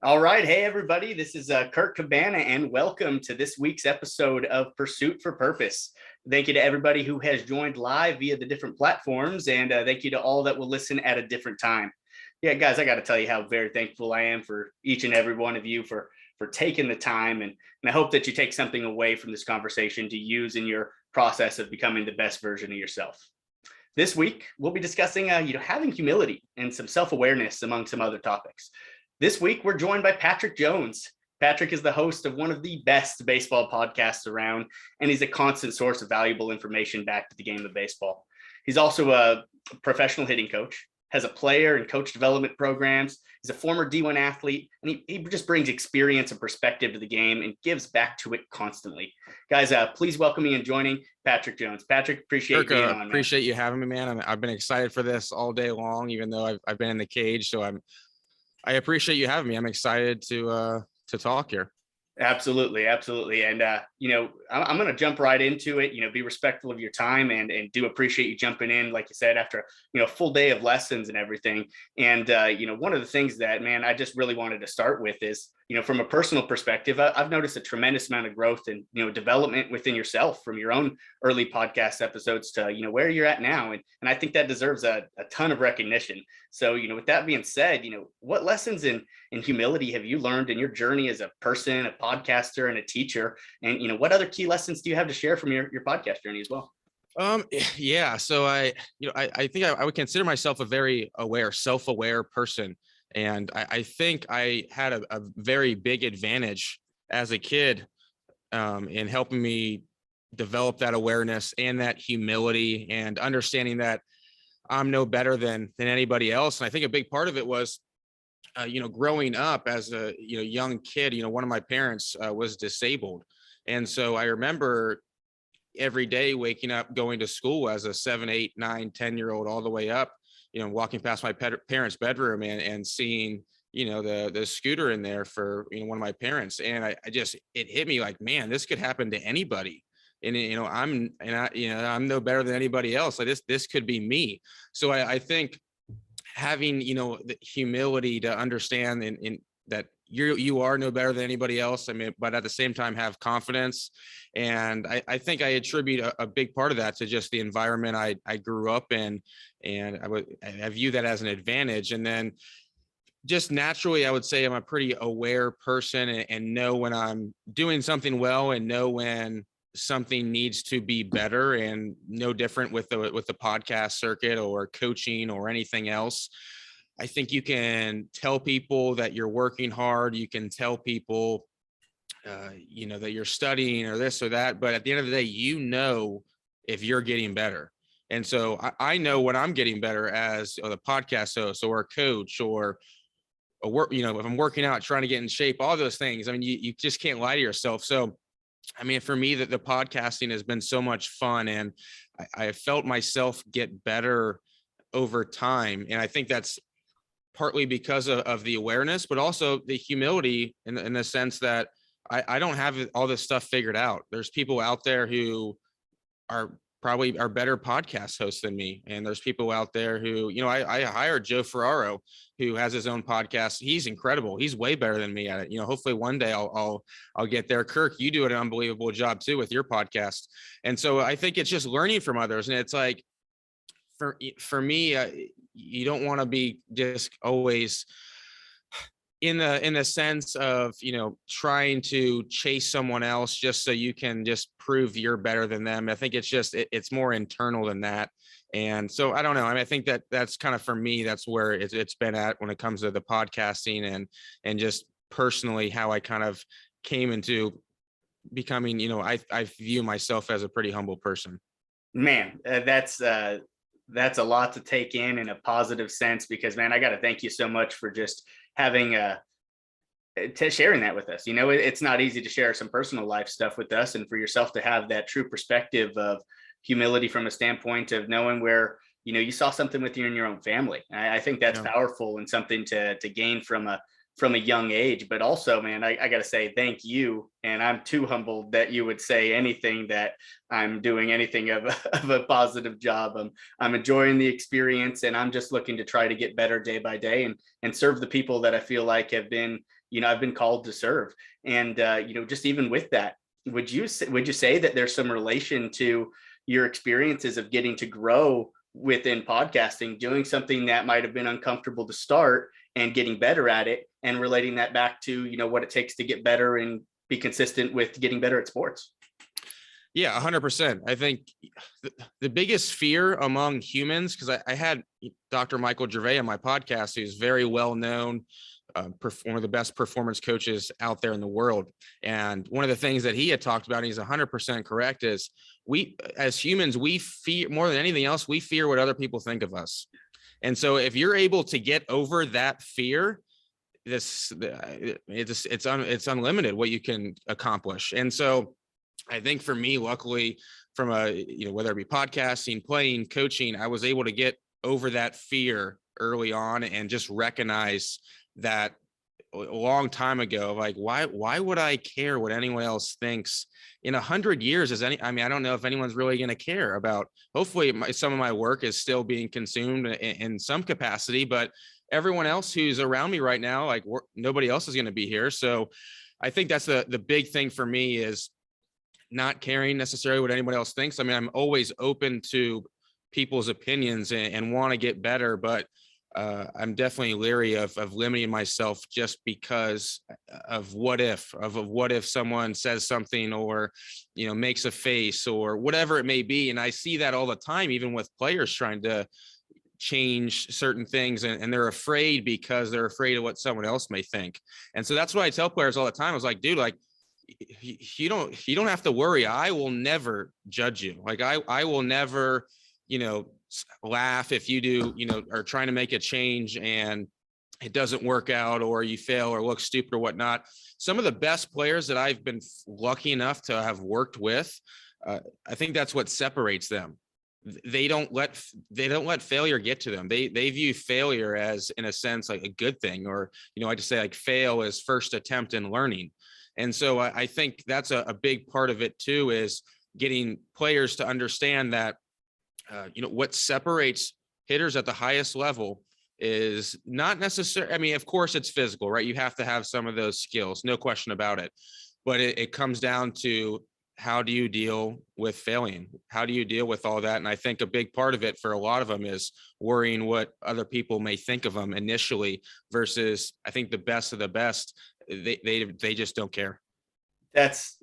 All right. Hey, everybody. This is Kirk Cabana, and welcome to this week's episode of Pursuit for Purpose. Thank you to everybody who has joined live via the different platforms, and thank you to all that will listen at a different time. Yeah, guys, I got to tell you how very thankful I am for each and every one of you for taking the time, and I hope that you take something away from this conversation to use in your process of becoming the best version of yourself. This week, we'll be discussing, having humility and some self-awareness among some other topics. This week, we're joined by Patrick Jones. Patrick is the host of one of the best baseball podcasts around, and he's a constant source of valuable information back to the game of baseball. He's also a professional hitting coach, has a player and coach development programs. He's a former D1 athlete, and he just brings experience and perspective to the game and gives back to it constantly. Guys, please welcome me in joining Patrick Jones. Patrick, appreciate you being on. Appreciate you having me, man. I've been excited for this all day long, even though I've been in the cage. So I appreciate you having me. I'm excited to talk here. Absolutely. And, I'm going to jump right into it, be respectful of your time and do appreciate you jumping in, like you said, after, a full day of lessons and everything. And, one of the things that, man, I just really wanted to start with is, from a personal perspective, I've noticed a tremendous amount of growth and, development within yourself from your own early podcast episodes to, where you're at now. And I think that deserves a ton of recognition. So, with that being said, what lessons in humility have you learned in your journey as a person, a podcaster, and a teacher? And, what other key lessons do you have to share from your podcast journey as well? Yeah. So I think I would consider myself a very self-aware person. And I think I had a very big advantage as a kid in helping me develop that awareness and that humility and understanding that I'm no better than anybody else. And I think a big part of it was, growing up as a young kid, one of my parents was disabled. And so I remember every day waking up, going to school as a 7, 8, 9, 10-year-old, all the way up, walking past my parents' bedroom and seeing, the scooter in there for, one of my parents. And it hit me like, man, this could happen to anybody. And, I'm no better than anybody else. Like this could be me. So I think having, the humility to understand in that you are no better than anybody else. I mean, but at the same time, have confidence. And I think I attribute a big part of that to just the environment I grew up in. And I view that as an advantage. And then just naturally, I would say I'm a pretty aware person and know when I'm doing something well and know when something needs to be better, and no different with the podcast circuit or coaching or anything else. I think you can tell people that you're working hard. You can tell people, that you're studying or this or that. But at the end of the day, if you're getting better. And so I know when I'm getting better as the podcast host or a coach or a work, if I'm working out, trying to get in shape, all those things. I mean, you just can't lie to yourself. So, I mean, for me, the podcasting has been so much fun, and I felt myself get better over time. And I think that's partly because of the awareness, but also the humility in the sense that I don't have all this stuff figured out. There's people out there who are better podcast hosts than me. And there's people out there who, I hired Joe Ferraro, who has his own podcast. He's incredible. He's way better than me at it. Hopefully one day I'll get there. Kirk, you do an unbelievable job too with your podcast. And so I think it's just learning from others. And it's like, for me, you don't want to be just always in the sense of, trying to chase someone else just so you can just prove you're better than them. I think it's more internal than that. And so I don't know. I mean, I think that's kind of, for me, that's where it's been at when it comes to the podcasting and just personally how I kind of came into becoming, I view myself as a pretty humble person. Man, that's a lot to take in a positive sense, because, man, I got to thank you so much for just having sharing that with us. It's not easy to share some personal life stuff with us, and for yourself to have that true perspective of humility from a standpoint of knowing where, you saw something with you in your own family. I think that's powerful and something to gain from a young age. But also, man, I got to say thank you. And I'm too humbled that you would say anything that I'm doing anything of a positive job. I'm enjoying the experience, and I'm just looking to try to get better day by day and serve the people that I feel like have been, I've been called to serve. And, just even with that, would you say that there's some relation to your experiences of getting to grow within podcasting, doing something that might have been uncomfortable to start and getting better at it, and relating that back to, what it takes to get better and be consistent with getting better at sports? Yeah, 100%. I think the biggest fear among humans, because I had Dr. Michael Gervais on my podcast, who's very well known, one of the best performance coaches out there in the world. And one of the things that he had talked about, and he's 100% correct, is we as humans, we fear more than anything else, we fear what other people think of us. And so if you're able to get over that fear, it's unlimited what you can accomplish. And so I think for me, luckily, from whether it be podcasting, playing, coaching, I was able to get over that fear early on and just recognize that a long time ago, like, why would I care what anyone else thinks? In 100 years, I don't know if anyone's really going to care about. Hopefully some of my work is still being consumed in some capacity, but everyone else who's around me right now, like, nobody else is going to be here. So I think that's the big thing for me, is not caring necessarily what anyone else thinks. I mean, I'm always open to people's opinions and want to get better, but I'm definitely leery of limiting myself just because of what if someone says something, or, makes a face or whatever it may be. And I see that all the time, even with players trying to change certain things, and they're afraid because they're afraid of what someone else may think. And so that's what I tell players all the time. I was like, dude, like, you don't have to worry. I will never judge you. Like, I will never, laugh if you do, are trying to make a change and it doesn't work out, or you fail or look stupid or whatnot. Some of the best players that I've been lucky enough to have worked with, I think that's what separates them. They don't let failure get to them. They view failure as, in a sense, like a good thing, or, I just say, like, fail is first attempt in learning. And so I think that's a big part of it too, is getting players to understand that, what separates hitters at the highest level is not necessarily, I mean, of course it's physical, right? You have to have some of those skills, no question about it. But it comes down to, how do you deal with failing? How do you deal with all that? And I think a big part of it for a lot of them is worrying what other people may think of them initially, versus, I think, the best of the best, they just don't care. That's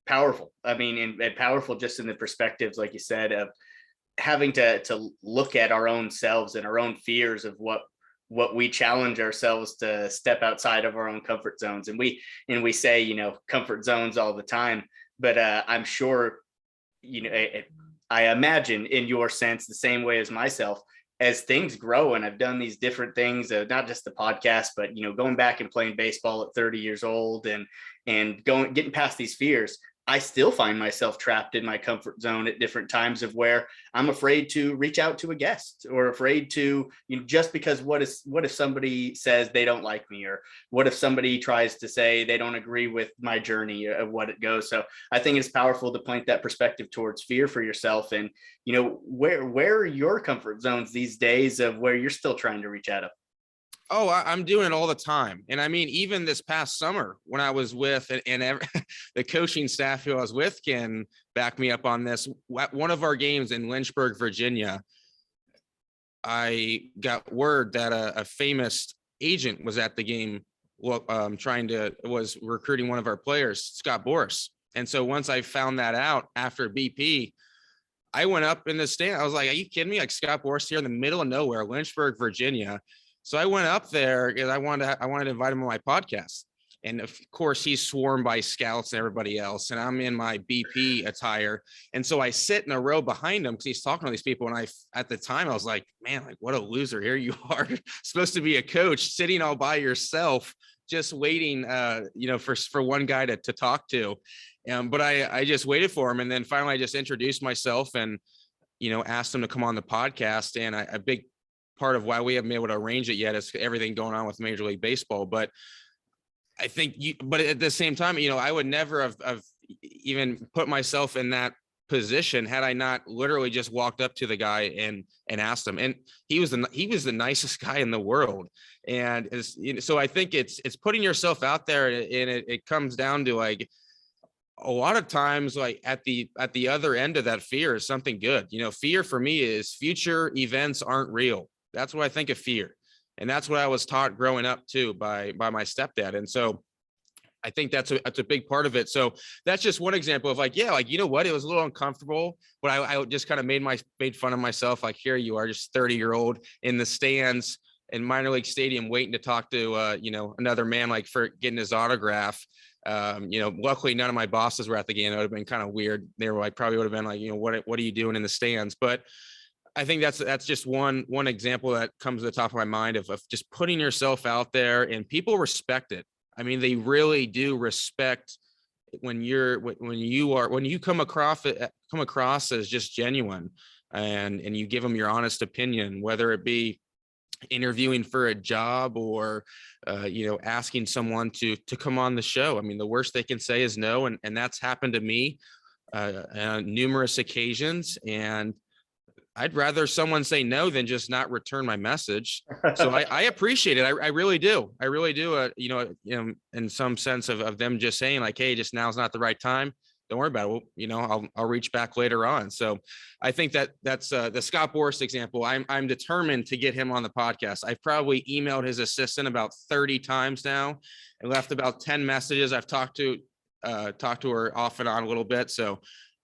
powerful. I mean, and powerful just in the perspectives, like you said, of having to look at our own selves and our own fears of what we challenge ourselves to step outside of our own comfort zones. And we say, comfort zones all the time, but I'm sure, I imagine, in your sense, the same way as myself, as things grow, and I've done these different things, not just the podcast, but, going back and playing baseball at 30 years old, and getting past these fears, I still find myself trapped in my comfort zone at different times, of where I'm afraid to reach out to a guest, or afraid to, just because what if somebody says they don't like me, or what if somebody tries to say they don't agree with my journey of what it goes. So I think it's powerful to point that perspective towards fear for yourself. And, where are your comfort zones these days, of where you're still trying to reach out of? Oh, I'm doing it all the time. And I mean, even this past summer when I was with, the coaching staff who I was with can back me up on this. One of our games in Lynchburg, Virginia, I got word that a famous agent was at the game, was recruiting one of our players, Scott Boras. And so once I found that out after BP, I went up in the stand. I was like, are you kidding me? Like, Scott Boras here in the middle of nowhere, Lynchburg, Virginia. So I went up there because I wanted to invite him on my podcast. And of course, he's swarmed by scouts and everybody else. And I'm in my BP attire. And so I sit in a row behind him because he's talking to these people. And at the time, I was like, man, like, what a loser. Here you are, supposed to be a coach, sitting all by yourself, just waiting, for one guy to talk to. But I just waited for him. And then finally, I just introduced myself and, asked him to come on the podcast. And a big part of why we haven't been able to arrange it yet is everything going on with Major League Baseball. But I think but at the same time, I would never have even put myself in that position had I not literally just walked up to the guy and asked him. And he was the nicest guy in the world. And so I think it's putting yourself out there, and it comes down to like, a lot of times, like at the other end of that fear is something good. Fear for me is future events aren't real. That's what I think of fear. And that's what I was taught growing up too by my stepdad. And so I think that's a big part of it. So that's just one example of like, yeah, like, you know what, it was a little uncomfortable, but I just kind of made fun of myself. Like, here you are, just 30-year-old in the stands in minor league stadium, waiting to talk to, another man, like for getting his autograph. Luckily none of my bosses were at the game. It would have been kind of weird. They were like, probably would have been like, what are you doing in the stands? But I think that's just one example that comes to the top of my mind of just putting yourself out there, and people respect it. I mean, they really do respect when you come across as just genuine, and you give them your honest opinion, whether it be interviewing for a job or asking someone to come on the show. I mean, the worst they can say is no, and that's happened to me on numerous occasions, and I'd rather someone say no than just not return my message. So I appreciate it. I really do. I really do. In some sense of them just saying like, hey, just now's not the right time. Don't worry about it. I'll reach back later on. So I think that's the Scott Boras example. I'm determined to get him on the podcast. I've probably emailed his assistant about 30 times now and left about 10 messages. I've talked to her off and on a little bit. So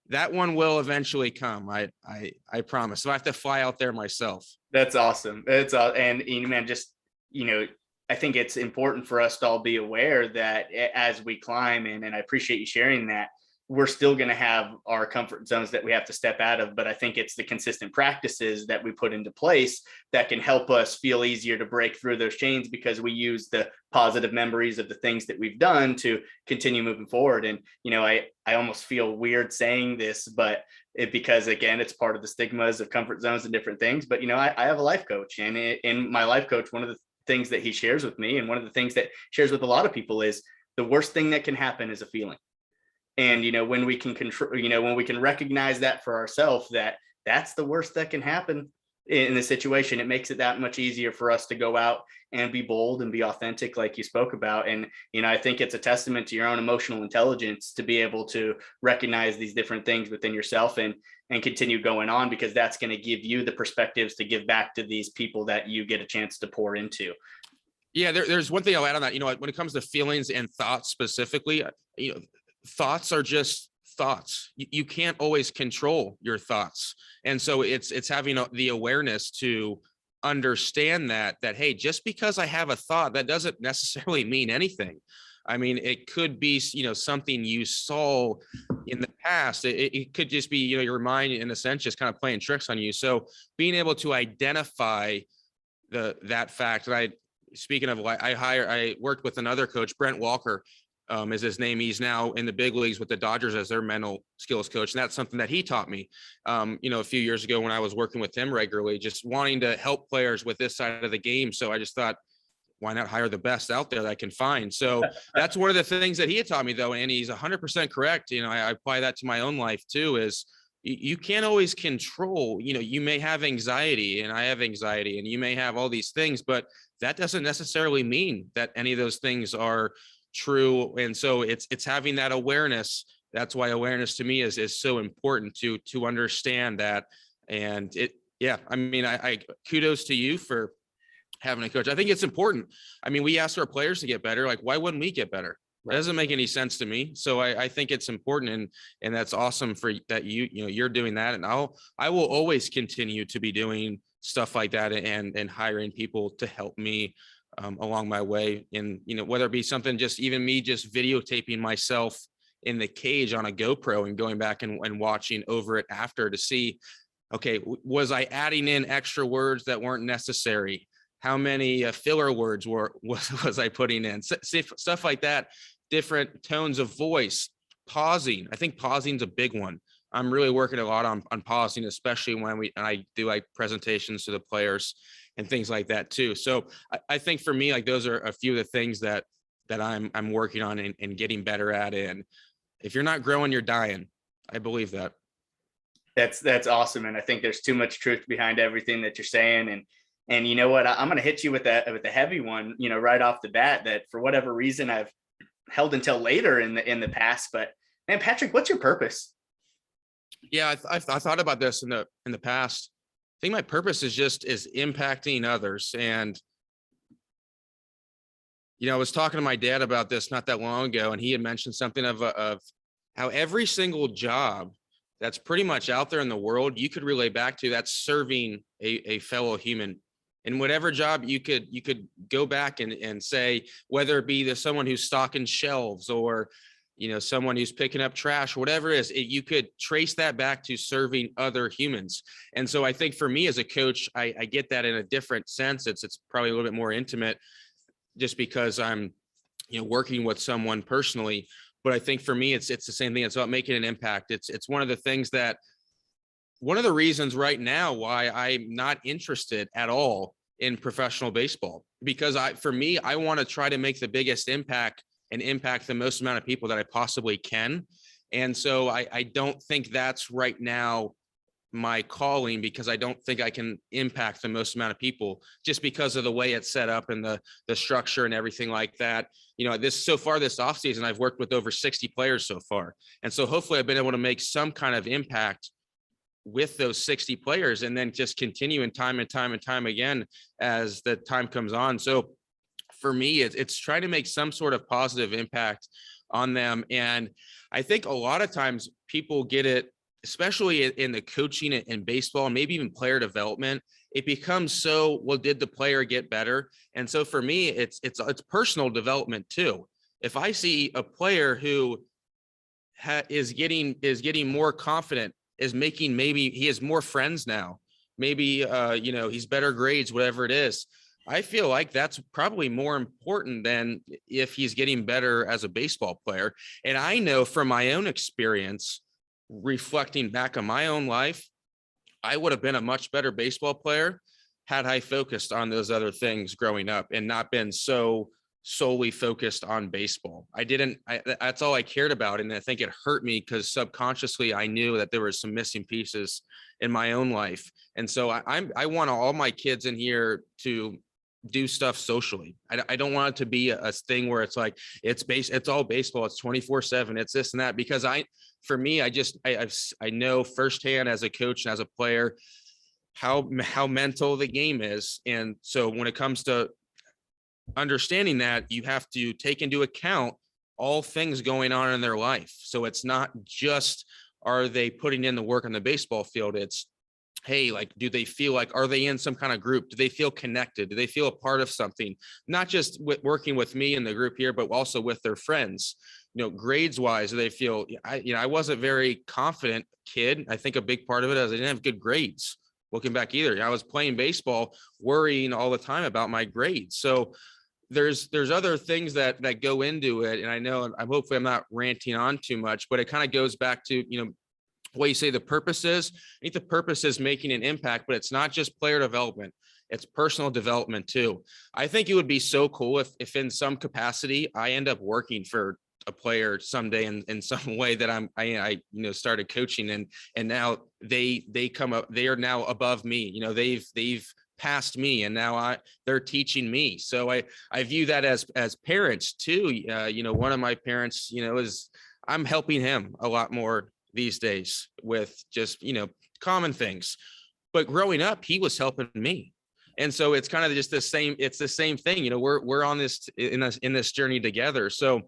that one will eventually come. I promise. So I have to fly out there myself. That's awesome. And man, just, I think it's important for us to all be aware that as we climb, and I appreciate you sharing that, we're still going to have our comfort zones that we have to step out of. But I think it's the consistent practices that we put into place that can help us feel easier to break through those chains, because we use the positive memories of the things that we've done to continue moving forward. And, I almost feel weird saying this, but because again, it's part of the stigmas of comfort zones and different things. But, I have a life coach, and in my life coach, one of the things that he shares with me, and one of the things that shares with a lot of people, is the worst thing that can happen is a feeling. And, when we can control, when we can recognize that for ourselves, that's the worst that can happen in the situation, it makes it that much easier for us to go out and be bold and be authentic, like you spoke about. And, I think it's a testament to your own emotional intelligence to be able to recognize these different things within yourself and continue going on, because that's going to give you the perspectives to give back to these people that you get a chance to pour into. Yeah, there's one thing I'll add on that. When it comes to feelings and thoughts specifically, thoughts are just thoughts. You can't always control your thoughts. And so it's having the awareness to understand that, hey, just because I have a thought, that doesn't necessarily mean anything. I mean, it could be, something you saw in the past. It could just be, your mind in a sense, just kind of playing tricks on you. So being able to identify that fact. And speaking of, I worked with another coach, Brent Walker, is his name. He's now in the big leagues with the Dodgers as their mental skills coach. And that's something that he taught me, a few years ago when I was working with him regularly, just wanting to help players with this side of the game. So I just thought, why not hire the best out there that I can find? So that's one of the things that he had taught me, though. And he's 100% correct. I apply that to my own life too, is you can't always control, you may have anxiety, and I have anxiety, and you may have all these things, but that doesn't necessarily mean that any of those things are true. And so it's having that awareness. That's why awareness to me is so important to understand that. And I kudos to you for having a coach. I think it's important. I mean, we ask our players to get better. Like, why wouldn't we get better? That doesn't make any sense to me. So I think it's important, and that's awesome for that. You're doing that. And I will always continue to be doing stuff like that, and hiring people to help me along my way. And, whether it be something, just even me just videotaping myself in the cage on a GoPro and going back and watching over it after to see, okay, was I adding in extra words that weren't necessary? How many filler words was I putting in? Stuff like that, different tones of voice, pausing. I think pausing is a big one. I'm really working a lot on pausing, especially when I do like presentations to the players and things like that too. So I think for me, like, those are a few of the things that I'm working on and getting better at. And if you're not growing, you're dying. I believe that. That's awesome, and I think there's too much truth behind everything that you're saying. And you know what? I'm going to hit you with a heavy one. Right off the bat, that for whatever reason I've held until later in the past. But man, Patrick, what's your purpose? Yeah, I thought about this in the past. I think my purpose is impacting others. And I was talking to my dad about this not that long ago, and he had mentioned something of how every single job that's pretty much out there in the world, you could relay back to that's serving a fellow human. And whatever job you could go back and say, whether it be someone who's stocking shelves or someone who's picking up trash, whatever it is, you could trace that back to serving other humans. And so I think for me as a coach, I get that in a different sense. It's probably a little bit more intimate just because I'm working with someone personally. But I think for me, it's the same thing. It's about making an impact. It's one of the reasons right now why I'm not interested at all in professional baseball, because for me, I want to try to make the biggest impact and impact the most amount of people that I possibly can. And so I don't think that's right now my calling, because I don't think I can impact the most amount of people just because of the way it's set up and the structure and everything like that. This offseason, I've worked with over 60 players so far. And so hopefully I've been able to make some kind of impact with those 60 players and then just continue in time and time and time again as the time comes on. So for me, it's trying to make some sort of positive impact on them. And I think a lot of times people get it, especially in the coaching and baseball, maybe even player development. It becomes so, well, did the player get better? And so for me, it's personal development too. If I see a player who is getting more confident, maybe he has more friends now, maybe he's better grades, whatever it is, I feel like that's probably more important than if he's getting better as a baseball player. And I know from my own experience, reflecting back on my own life, I would have been a much better baseball player had I focused on those other things growing up and not been so solely focused on baseball. That's all I cared about. And I think it hurt me because subconsciously I knew that there were some missing pieces in my own life. And so I want all my kids in here to do stuff socially. I don't want it to be a thing where it's like, it's all baseball. It's 24/7. It's this and that, because I know firsthand as a coach and as a player, how mental the game is. And so when it comes to understanding that, you have to take into account all things going on in their life. So it's not just, are they putting in the work on the baseball field? It's, hey, like, do they feel like, are they in some kind of group? Do they feel connected? Do they feel a part of something? Not just working with me in the group here, but also with their friends. Grades wise, do they feel, I wasn't very confident kid. I think a big part of it is I didn't have good grades looking back either. I was playing baseball, worrying all the time about my grades. So there's other things that go into it. And I know hopefully I'm not ranting on too much, but it kind of goes back to, what you say the purpose is. I think the purpose is making an impact, but it's not just player development. It's personal development too. I think it would be so cool if in some capacity I end up working for a player someday in some way that I started coaching and now they come up, they are now above me. They've passed me and now they're teaching me. So I view that as parents too. One of my parents, is I'm helping him a lot more these days with just, common things, but growing up, he was helping me. And so it's kind of just it's the same thing. We're on this in this journey together. So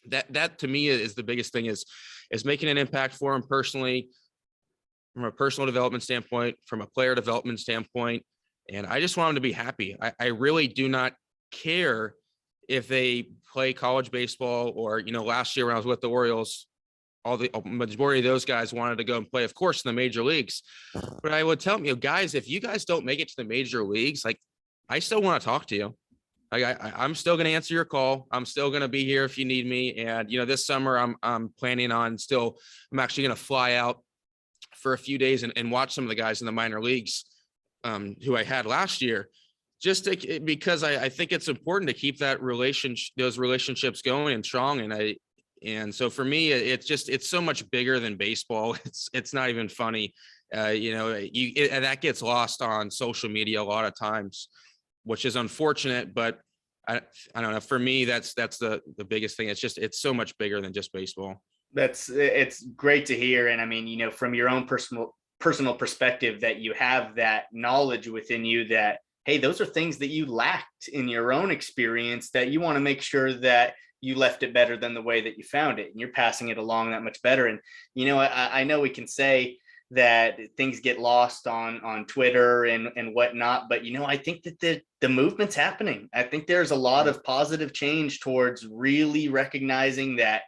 that to me is the biggest thing is making an impact for him personally, from a personal development standpoint, from a player development standpoint. And I just want him to be happy. I really do not care if they play college baseball or, last year when I was with the Orioles, the majority of those guys wanted to go and play, of course, in the major leagues. But I would tell them, guys, if you guys don't make it to the major leagues, like, I still want to talk to you. I'm still going to answer your call. I'm still going to be here if you need me. And, this summer I'm planning on I'm actually going to fly out for a few days and watch some of the guys in the minor leagues who I had last year, because I think it's important to keep those relationships going and strong. And And so for me, it's so much bigger than baseball. It's not even funny. And that gets lost on social media a lot of times, which is unfortunate, but I don't know. For me, that's the biggest thing. It's so much bigger than just baseball. It's great to hear. And I mean, from your own personal perspective, that you have that knowledge within you that, hey, those are things that you lacked in your own experience that you want to make sure that you left it better than the way that you found it, and you're passing it along that much better. And I know we can say that things get lost on Twitter and whatnot, but I think that the movement's happening. I think there's a lot of positive change towards really recognizing that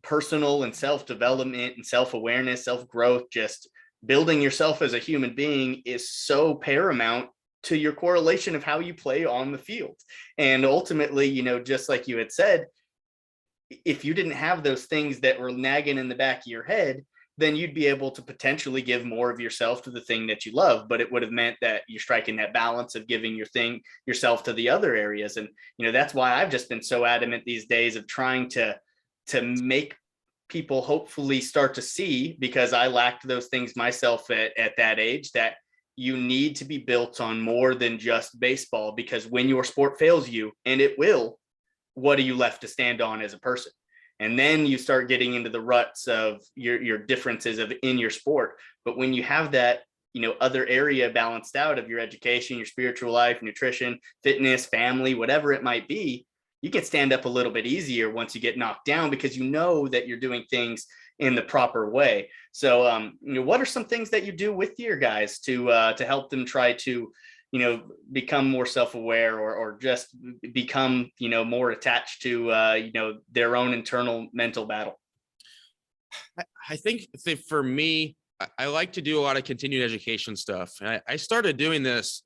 personal and self-development and self-awareness, self-growth, just building yourself as a human being is so paramount to your correlation of how you play on the field. And ultimately, just like you had said, if you didn't have those things that were nagging in the back of your head, then you'd be able to potentially give more of yourself to the thing that you love. But it would have meant that you're striking that balance of giving yourself to the other areas. And that's why I've just been so adamant these days of trying to make people hopefully start to see, because I lacked those things myself at that age, that you need to be built on more than just baseball. Because when your sport fails you, and it will, what are you left to stand on as a person? And then you start getting into the ruts of your differences in your sport. But when you have that, other area balanced out of your education, your spiritual life, nutrition, fitness, family, whatever it might be, you can stand up a little bit easier once you get knocked down, because you know that you're doing things in the proper way. So, what are some things that you do with your guys to help them try to, become more self-aware, or just become, more attached to, their own internal mental battle? I think that for me, I like to do a lot of continued education stuff. And I started doing this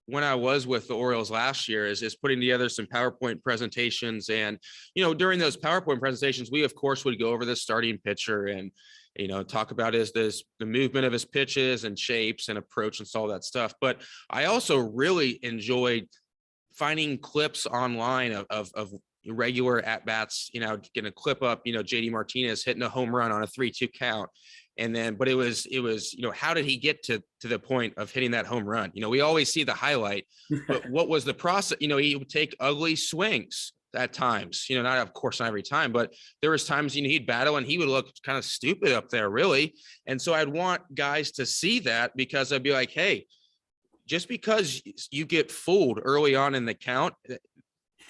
when I was with the Orioles last year, is putting together some PowerPoint presentations. And, during those PowerPoint presentations, we of course would go over the starting pitcher and, talk about the movement of his pitches and shapes and approach and all that stuff. But I also really enjoyed finding clips online of regular at bats, getting a clip up, JD Martinez hitting a home run on a 3-2 count. And then, but it was, how did he get to the point of hitting that home run? We always see the highlight, but what was the process? He would take ugly swings at times, not, of course, not every time, but there was times, he'd battle and he would look kind of stupid up there, really. And so I'd want guys to see that, because I'd be like, hey, just because you get fooled early on in the count,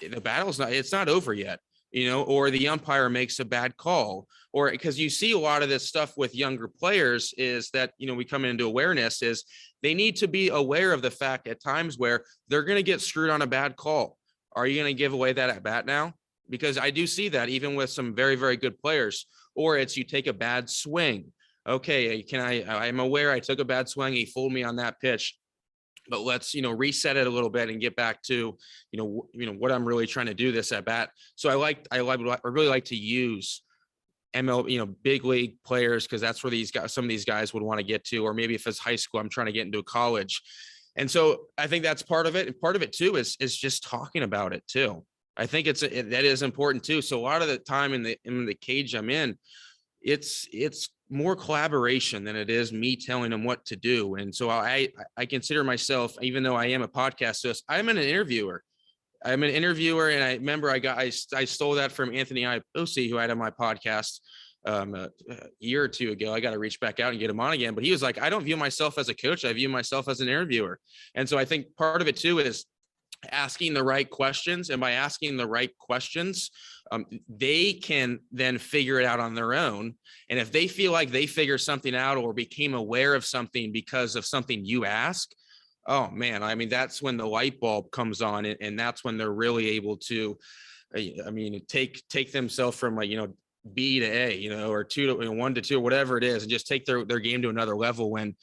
the battle's it's not over yet. Or the umpire makes a bad call, or because you see a lot of this stuff with younger players, is that, we come into awareness, is they need to be aware of the fact at times where they're going to get screwed on a bad call. Are you going to give away that at bat now? Because I do see that even with some very, very good players. Or it's, you take a bad swing. Okay, I'm aware I took a bad swing. He fooled me on that pitch. But let's, reset it a little bit and get back to, what I'm really trying to do this at bat. So I really like to use ML, big league players, because that's where some of these guys would want to get to, or maybe if it's high school, I'm trying to get into a college. And so I think that's part of it. And part of it too is just talking about it too. I think that is important too. So a lot of the time in the cage I'm in, it's more collaboration than it is me telling them what to do. And so I consider myself, even though I am a podcast host, I'm an interviewer. And I remember I stole that from Anthony Iapoce, who I had on my podcast a year or two ago. I got to reach back out and get him on again. But he was like, I don't view myself as a coach. I view myself as an interviewer. And so I think part of it too is asking the right questions. And by asking the right questions, they can then figure it out on their own. And if they feel like they figure something out or became aware of something because of something you ask, oh man, I mean, that's when the light bulb comes on, and that's when they're really able to, take themselves from B to A, or 1 to 2, or whatever it is, and just take their game to another level when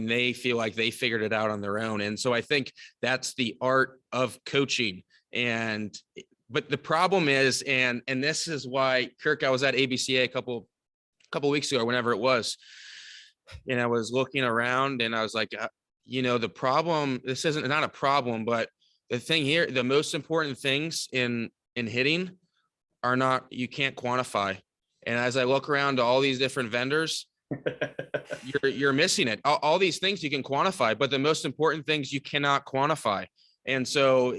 they feel like they figured it out on their own. And so I think that's the art of coaching. But the problem is, and this is why, Kirk, I was at ABCA a couple weeks ago, or whenever it was, and I was looking around and I was like, the problem, this isn't not a problem, but the thing here, the most important things in hitting are not, you can't quantify. And as I look around to all these different vendors, you're missing it. All these things you can quantify, but the most important things you cannot quantify. And so,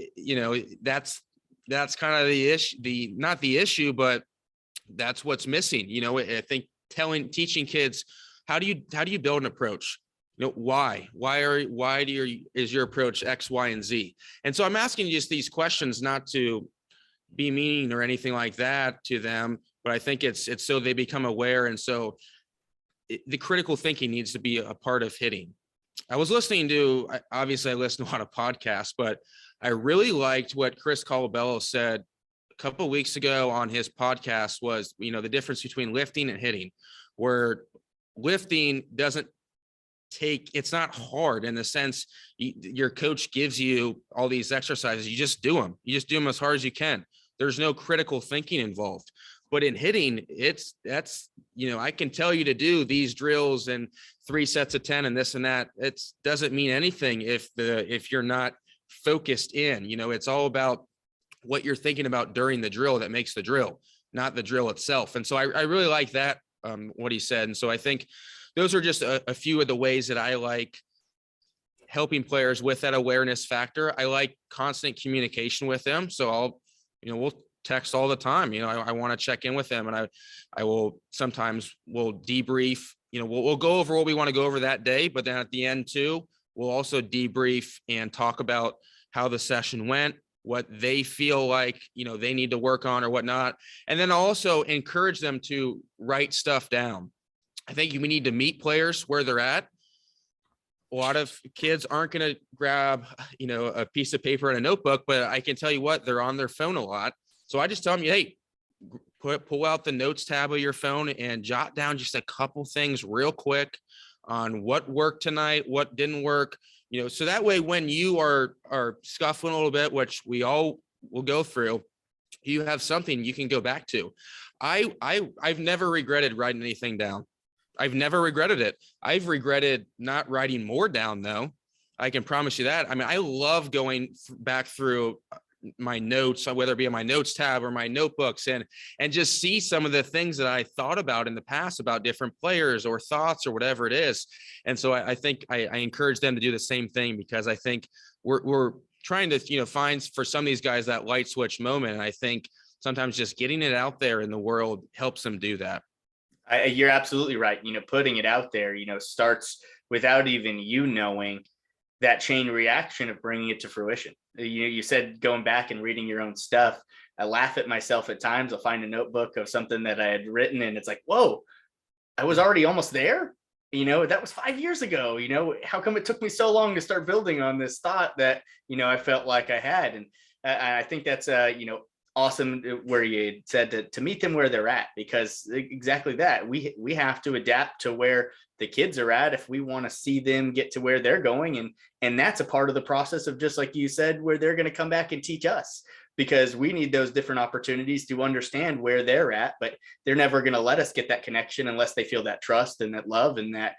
that's kind of the issue, not the issue, but that's what's missing. I think teaching kids, how do you build an approach? Why is your approach X, Y, and Z? And so I'm asking you just these questions, not to be mean or anything like that to them, but I think it's so they become aware. And so the critical thinking needs to be a part of hitting. I was listening to, obviously I listen to a lot of podcasts, but I really liked what Chris Colabello said a couple of weeks ago on his podcast was, the difference between lifting and hitting, where lifting it's not hard in the sense your coach gives you all these exercises. You just do them. You just do them as hard as you can. There's no critical thinking involved. But in hitting, I can tell you to do these drills and 3 sets of 10 and this and that. It doesn't mean anything if you're not focused in. It's all about what you're thinking about during the drill that makes the drill, not the drill itself. And so I really like that, what he said. And so I think those are just a few of the ways that I like helping players with that awareness factor. I like constant communication with them. So we'll text all the time. I want to check in with them, and I will sometimes we'll debrief, we'll go over what we want to go over that day, but then at the end too, we'll also debrief and talk about how the session went, what they feel like, they need to work on or whatnot. And then also encourage them to write stuff down. I think we need to meet players where they're at. A lot of kids aren't going to grab, a piece of paper and a notebook, but I can tell you what, they're on their phone a lot. So I just tell them, hey, pull out the notes tab of your phone and jot down just a couple things real quick on what worked tonight, what didn't work, so that way when you are scuffling a little bit, which we all will go through, you have something you can go back to. I've never regretted writing anything down. I've never regretted it. I've regretted not writing more down though. I can promise you that. I mean, I love going back through my notes, whether it be on my notes tab or my notebooks, and just see some of the things that I thought about in the past about different players or thoughts or whatever it is. And so I think I encourage them to do the same thing, because I think we're trying to, find for some of these guys that light switch moment. And I think sometimes just getting it out there in the world helps them do that. You're absolutely right. Putting it out there, starts without even knowing that chain reaction of bringing it to fruition. You said going back and reading your own stuff. I laugh at myself at times. I'll find a notebook of something that I had written and it's like, whoa, I was already almost there. That was 5 years ago. How come it took me so long to start building on this thought that, I felt like I had. And I think that's, awesome where you said to meet them where they're at, because exactly that, we have to adapt to where the kids are at if we want to see them get to where they're going. And that's a part of the process of, just like you said, where they're going to come back and teach us, because we need those different opportunities to understand where they're at, but they're never going to let us get that connection unless they feel that trust and that love and that,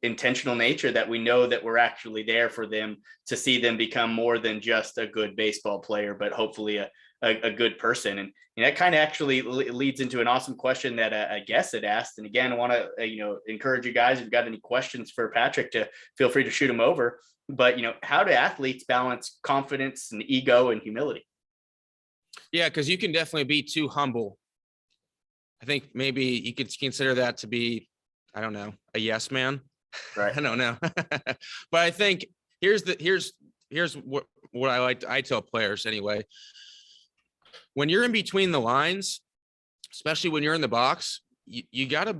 intentional nature, that we know that we're actually there for them, to see them become more than just a good baseball player, but hopefully a good person. And that kind of actually leads into an awesome question that a guest had asked. And again, I want to, encourage you guys, if you've got any questions for Patrick, to feel free to shoot them over. But, how do athletes balance confidence and ego and humility? Yeah, because you can definitely be too humble. I think maybe you could consider that to be, I don't know, a yes man. Right. I don't know. But I think here's what I tell players anyway. When you're in between the lines, especially when you're in the box, you gotta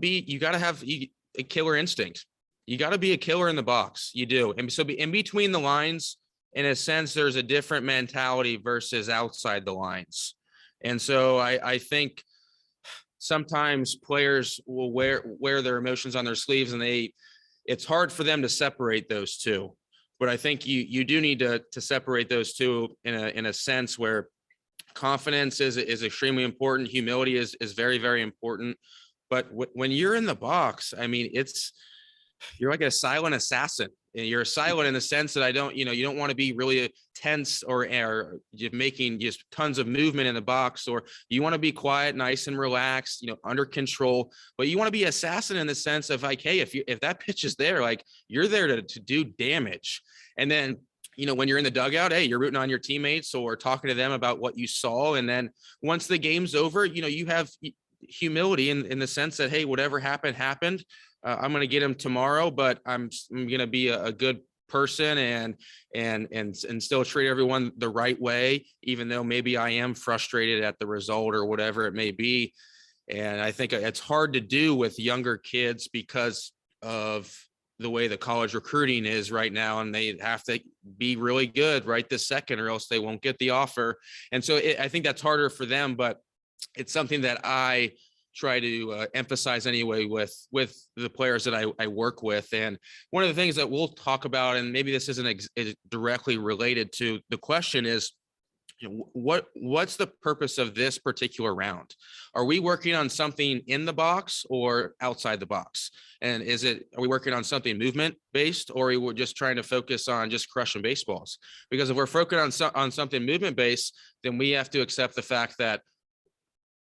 have a killer instinct. You gotta be a killer in the box. You do. And so in between the lines, in a sense, there's a different mentality versus outside the lines. And so I think sometimes players will wear their emotions on their sleeves, and it's hard for them to separate those two. But I think you do need to separate those two in a sense where confidence is extremely important. Humility is very, very important. But when you're in the box, I mean, you're like a silent assassin. you're silent in the sense that you don't want to be really tense or you're making just tons of movement in the box, or you want to be quiet, nice and relaxed, under control, but you want to be assassin in the sense of like, hey, if that pitch is there, like you're there to do damage. And then, when you're in the dugout, hey, you're rooting on your teammates or talking to them about what you saw. And then once the game's over, you have humility in the sense that, hey, whatever happened. I'm going to get him tomorrow, but I'm going to be a good person and still treat everyone the right way, even though maybe I am frustrated at the result or whatever it may be. And I think it's hard to do with younger kids because of the way the college recruiting is right now, and they have to be really good right this second or else they won't get the offer. And so I think that's harder for them, but it's something that I try to emphasize anyway with the players that I work with. And one of the things that we'll talk about, and maybe this isn't directly related to the question, is what's the purpose of this particular round? Are we working on something in the box or outside the box? And are we working on something movement based, or are we just trying to focus on just crushing baseballs? Because if we're focused on something movement based, then we have to accept the fact that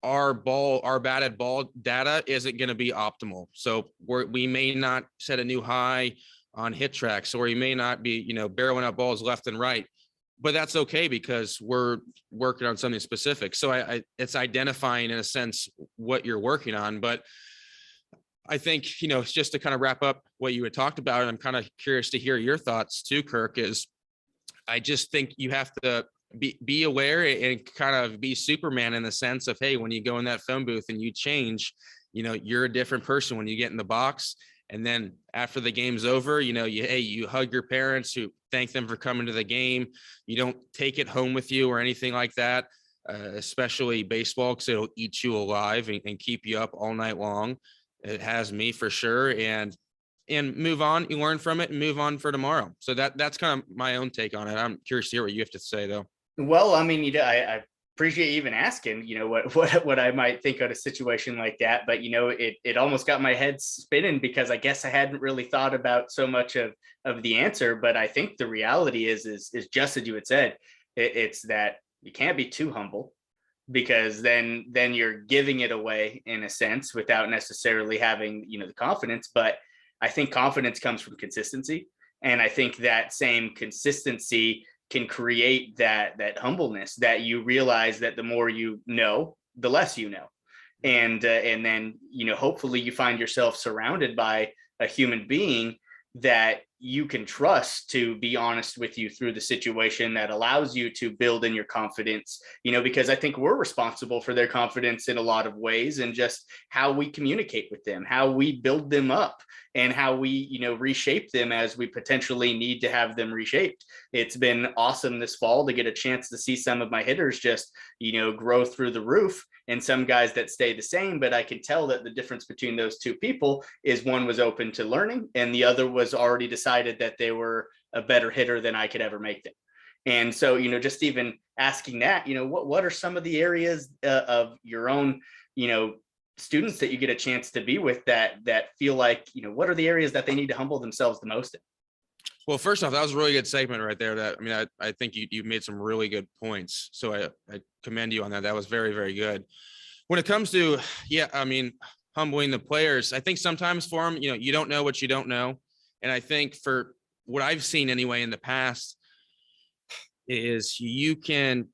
our batted ball data isn't going to be optimal. So we may not set a new high on hit tracks, or we may not be, barreling up balls left and right, but that's okay because we're working on something specific. So it's identifying in a sense what you're working on. But I think, just to kind of wrap up what you had talked about, and I'm kind of curious to hear your thoughts too, Kirk, is I just think you have to be aware and kind of be Superman in the sense of, hey, when you go in that phone booth and you change, you're a different person when you get in the box. And then after the game's over, you hug your parents, who thank them for coming to the game. You don't take it home with you or anything like that, especially baseball, because it'll eat you alive and keep you up all night long. It has me for sure. And move on, you learn from it and move on for tomorrow. So that's kind of my own take on it. I'm curious to hear what you have to say though. Well, I mean, I appreciate you even asking, what I might think of a situation like that. But, it almost got my head spinning because I guess I hadn't really thought about so much of the answer. But I think the reality is just as you had said, it's that you can't be too humble, because then you're giving it away in a sense without necessarily having, the confidence. But I think confidence comes from consistency. And I think that same consistency can create that humbleness, that you realize that the more you know, the less you know. And then, hopefully you find yourself surrounded by a human being that you can trust to be honest with you through the situation, that allows you to build in your confidence, because I think we're responsible for their confidence in a lot of ways, and just how we communicate with them, how we build them up, and how we, reshape them as we potentially need to have them reshaped. It's been awesome this fall to get a chance to see some of my hitters just, grow through the roof, and some guys that stay the same. But I can tell that the difference between those two people is one was open to learning and the other was already decided that they were a better hitter than I could ever make them. And so, just even asking that, what are some of the areas of your own, students that you get a chance to be with that feel like, what are the areas that they need to humble themselves the most in? Well, first off, that was a really good segment right there. I think you made some really good points. So I commend you on that. That was very, very good. When it comes to, humbling the players, I think sometimes for them, you don't know what you don't know. And I think for what I've seen anyway in the past is you can,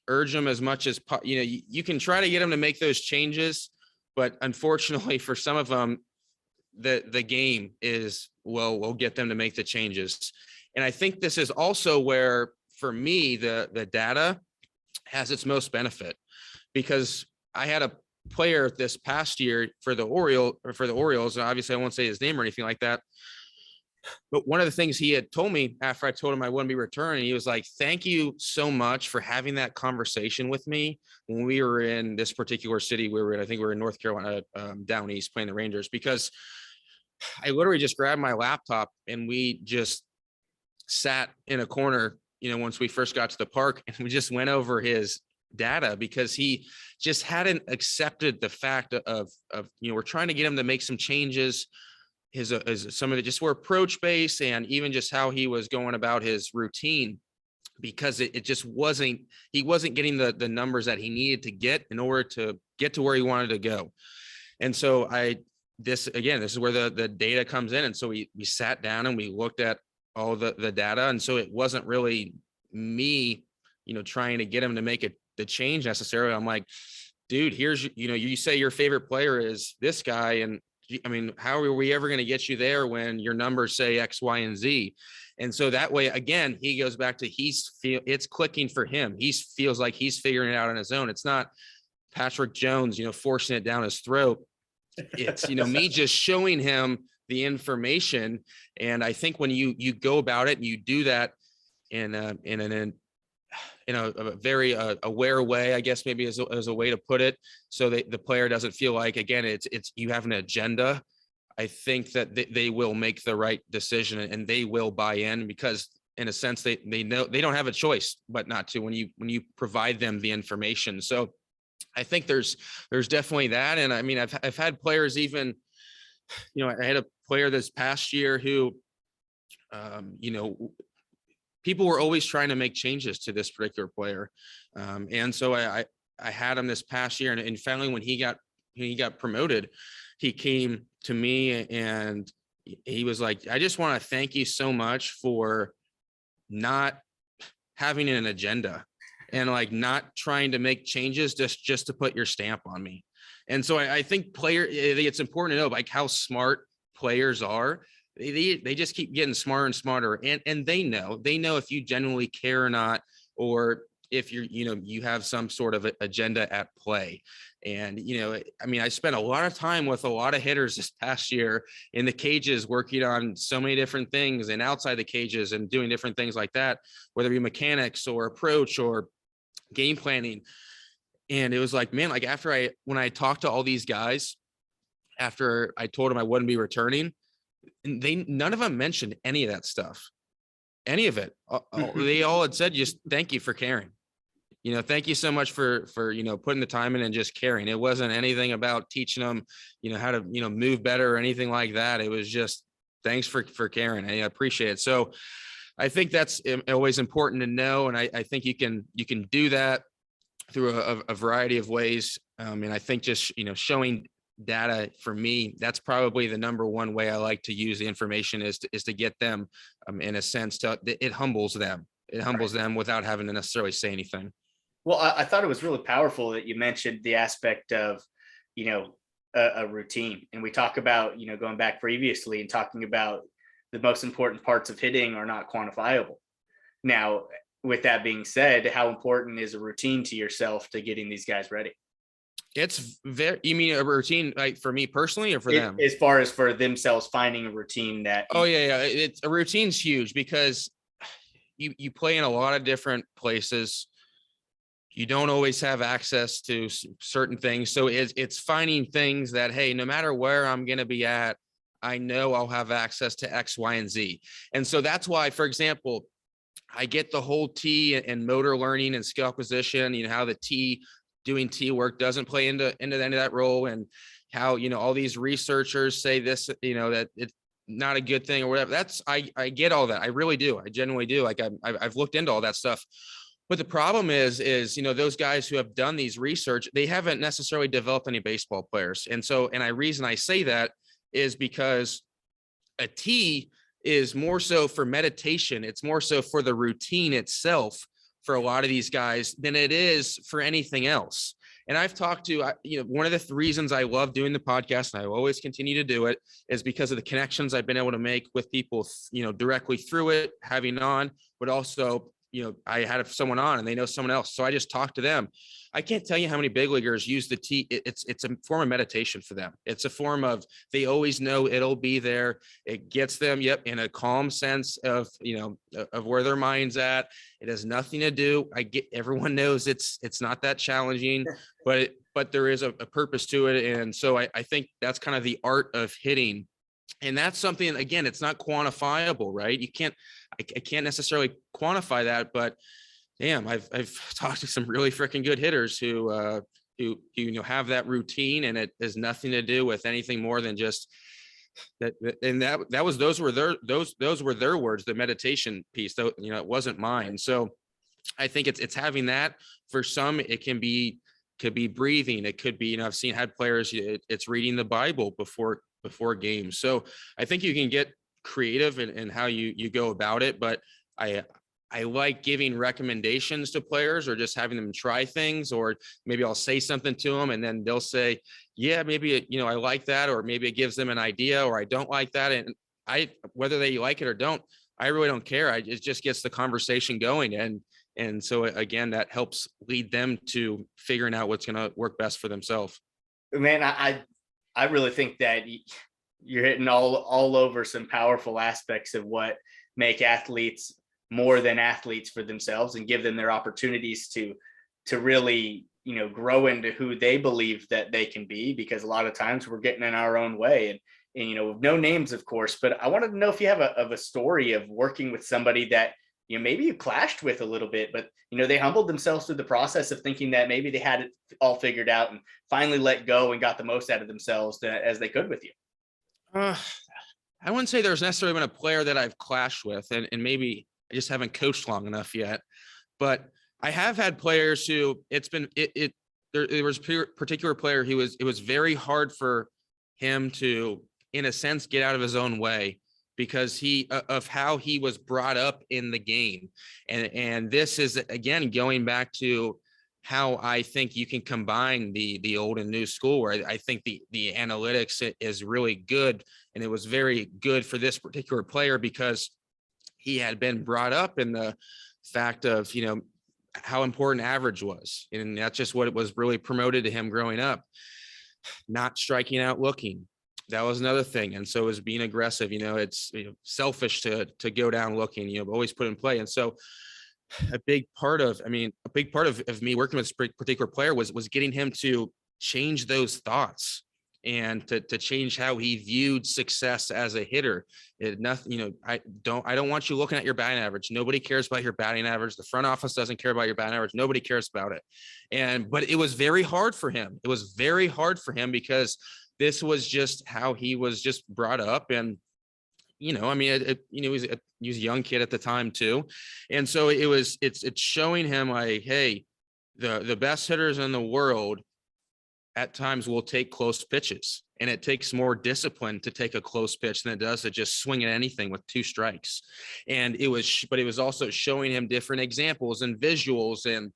urge them as much as, you can try to get them to make those changes. But unfortunately for some of them, the game is, well, we'll get them to make the changes. And I think this is also where, for me, the data has its most benefit, because I had a player this past year for the Orioles, and obviously I won't say his name or anything like that. But one of the things he had told me after I told him I wouldn't be returning, he was like, thank you so much for having that conversation with me when we were in this particular city. I think we were in North Carolina, down east, playing the Rangers, because I literally just grabbed my laptop and we just sat in a corner, once we first got to the park, and we just went over his data, because he just hadn't accepted the fact of we're trying to get him to make some changes. his some of it just were approach based, and even just how he was going about his routine, because it just wasn't, he wasn't getting the numbers that he needed to get in order to get to where he wanted to go. And so this is where the data comes in. And so we sat down and we looked at all the data. And so it wasn't really me, trying to get him to make the change necessarily. I'm like, dude, here's, you say your favorite player is this guy. And I mean, how are we ever going to get you there when your numbers say X, Y, and Z? And so that way, again, he goes back to it's clicking for him. He feels like he's figuring it out on his own. It's not Patrick Jones, forcing it down his throat. It's, me just showing him the information. And I think when you go about it and you do that in a very aware way, I guess maybe as a way to put it, so the player doesn't feel like, again, it's you have an agenda. I think that they will make the right decision and they will buy in, because in a sense they know they don't have a choice but not to when you provide them the information. So I think there's definitely that. And I mean, I've had players, even, I had a player this past year who, people were always trying to make changes to this particular player. And so I had him this past year, and finally when he got promoted, he came to me and he was like, I just want to thank you so much for not having an agenda and like not trying to make changes just to put your stamp on me. And so I think it's important to know like how smart players are. They just keep getting smarter and smarter, and they know if you genuinely care or not, or if you have some sort of agenda at play. And, I mean, I spent a lot of time with a lot of hitters this past year in the cages, working on so many different things, and outside the cages and doing different things like that, whether it be mechanics or approach or game planning. And it was like, man, like when I talked to all these guys, after I told them I wouldn't be returning, and none of them mentioned any of that stuff, any of it. They all had said, just thank you for caring. Thank you so much for putting the time in and just caring. It wasn't anything about teaching them, how to, move better or anything like that. It was just, thanks for caring. I appreciate it. So I think that's always important to know. And I think you can do that through a variety of ways. And I think just, showing data, for me, that's probably the number one way I like to use the information is to get them, in a sense, it humbles them. It humbles them without having to necessarily say anything. Well, I thought it was really powerful that you mentioned the aspect of, a routine. And we talk about, going back previously and talking about the most important parts of hitting are not quantifiable. Now, with that being said, how important is a routine to yourself to getting these guys ready? It's you mean a routine like for me personally or for them? As far as for themselves finding a routine that. Oh, yeah. It's a routine's huge, because you play in a lot of different places. You don't always have access to certain things. So it's finding things that, hey, no matter where I'm going to be at, I know I'll have access to X, Y, and Z. And so that's why, for example, I get the whole T and motor learning and skill acquisition, how the doing T work doesn't play into the end of that role, and how, all these researchers say this, that it's not a good thing or whatever. I get all that. I really do. I genuinely do. Like I've looked into all that stuff. But the problem is, those guys who have done these research, they haven't necessarily developed any baseball players. And so, reason I say that is because a T is more so for meditation. It's more so for the routine itself for a lot of these guys than it is for anything else. And I've talked to, one of the reasons I love doing the podcast, and I always continue to do it, is because of the connections I've been able to make with people, directly through it, having on, but also, I had someone on and they know someone else. So I just talked to them. I can't tell you how many big leaguers use the T. It's a form of meditation for them. It's a form of, they always know it'll be there. It gets them, in a calm sense of, of where their mind's at. It has nothing to do. Everyone knows it's not that challenging, but there is a purpose to it. And so I think that's kind of the art of hitting. And that's something, again, it's not quantifiable, right? I can't necessarily quantify that, but damn, I've talked to some really freaking good hitters who have that routine, and it has nothing to do with anything more than just Those were their words, the meditation piece, though, it wasn't mine. So I think it's having that. For some, it could be breathing. It could be, I've had players, it's reading the Bible before games. So I think you can get creative in how you go about it. But I like giving recommendations to players, or just having them try things, or maybe I'll say something to them and then they'll say, yeah, maybe, I like that, or maybe it gives them an idea, or I don't like that. And whether they like it or don't, I really don't care. It just gets the conversation going. And so again, that helps lead them to figuring out what's going to work best for themselves. Man, I really think that you're hitting all over some powerful aspects of what make athletes more than athletes for themselves, and give them their opportunities to really, grow into who they believe that they can be, because a lot of times we're getting in our own way. And with no names, of course, but I wanted to know if you have a story of working with somebody that maybe you clashed with a little bit, but they humbled themselves through the process of thinking that maybe they had it all figured out, and finally let go and got the most out of themselves as they could with you. I wouldn't say there's necessarily been a player that I've clashed with, and maybe I just haven't coached long enough yet. But I have had players who there was a particular player who it was very hard for him to, in a sense, get out of his own way, because of how he was brought up in the game. And this is, again, going back to how I think you can combine the old and new school, where I think the analytics is really good. And it was very good for this particular player because he had been brought up in the fact of, how important average was. And that's just what it was really promoted to him growing up. Not striking out looking. That was another thing. And so it was being aggressive. It's selfish to go down looking, always put in play. And so a big part of me working with this particular player was getting him to change those thoughts, and to change how he viewed success as a hitter. I don't want you looking at your batting average. Nobody cares about your batting average. The front office doesn't care about your batting average. Nobody cares about it. But it was very hard for him. It was very hard for him because this was just how he was just brought up. And, he was a young kid at the time too. And so it's showing him like, hey, the best hitters in the world at times will take close pitches, and it takes more discipline to take a close pitch than it does to just swing at anything with 2 strikes. And it was also showing him different examples and visuals. And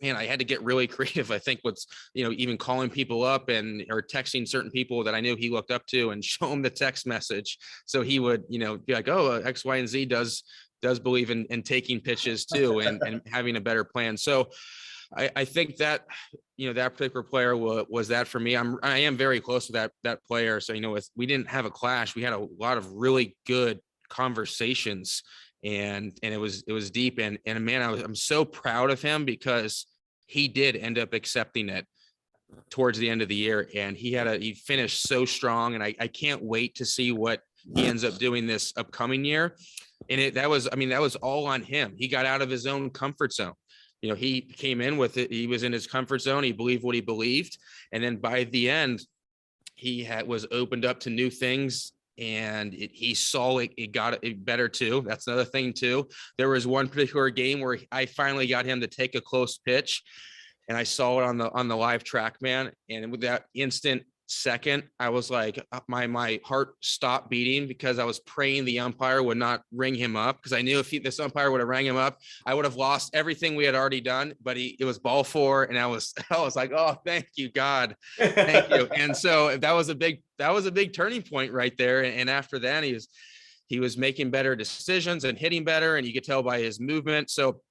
man, I had to get really creative. I think what's, even calling people up or texting certain people that I knew he looked up to, and show him the text message. So he would, be like, oh, X, Y, and Z does believe in taking pitches too, and having a better plan. So I think that, that particular player was that for me. I am very close with that player. So, we didn't have a clash. We had a lot of really good conversations, and it was deep. And man, I'm so proud of him, because he did end up accepting it towards the end of the year, and he finished so strong. And I can't wait to see what he ends up doing this upcoming year. And that was all on him. He got out of his own comfort zone. He came in with it. He was in his comfort zone. He believed what he believed. And then by the end, he was opened up to new things, and he saw it got it better too. That's another thing too. There was one particular game where I finally got him to take a close pitch, and I saw it on the live track, man. And with that instant second, I was like, my heart stopped beating, because I was praying the umpire would not ring him up, because I knew if this umpire would have rang him up, I would have lost everything we had already done. But it was ball 4, and I was like, oh, thank you, God, thank you. And so that was a big turning point right there. And after that, he was making better decisions and hitting better, and you could tell by his movement. So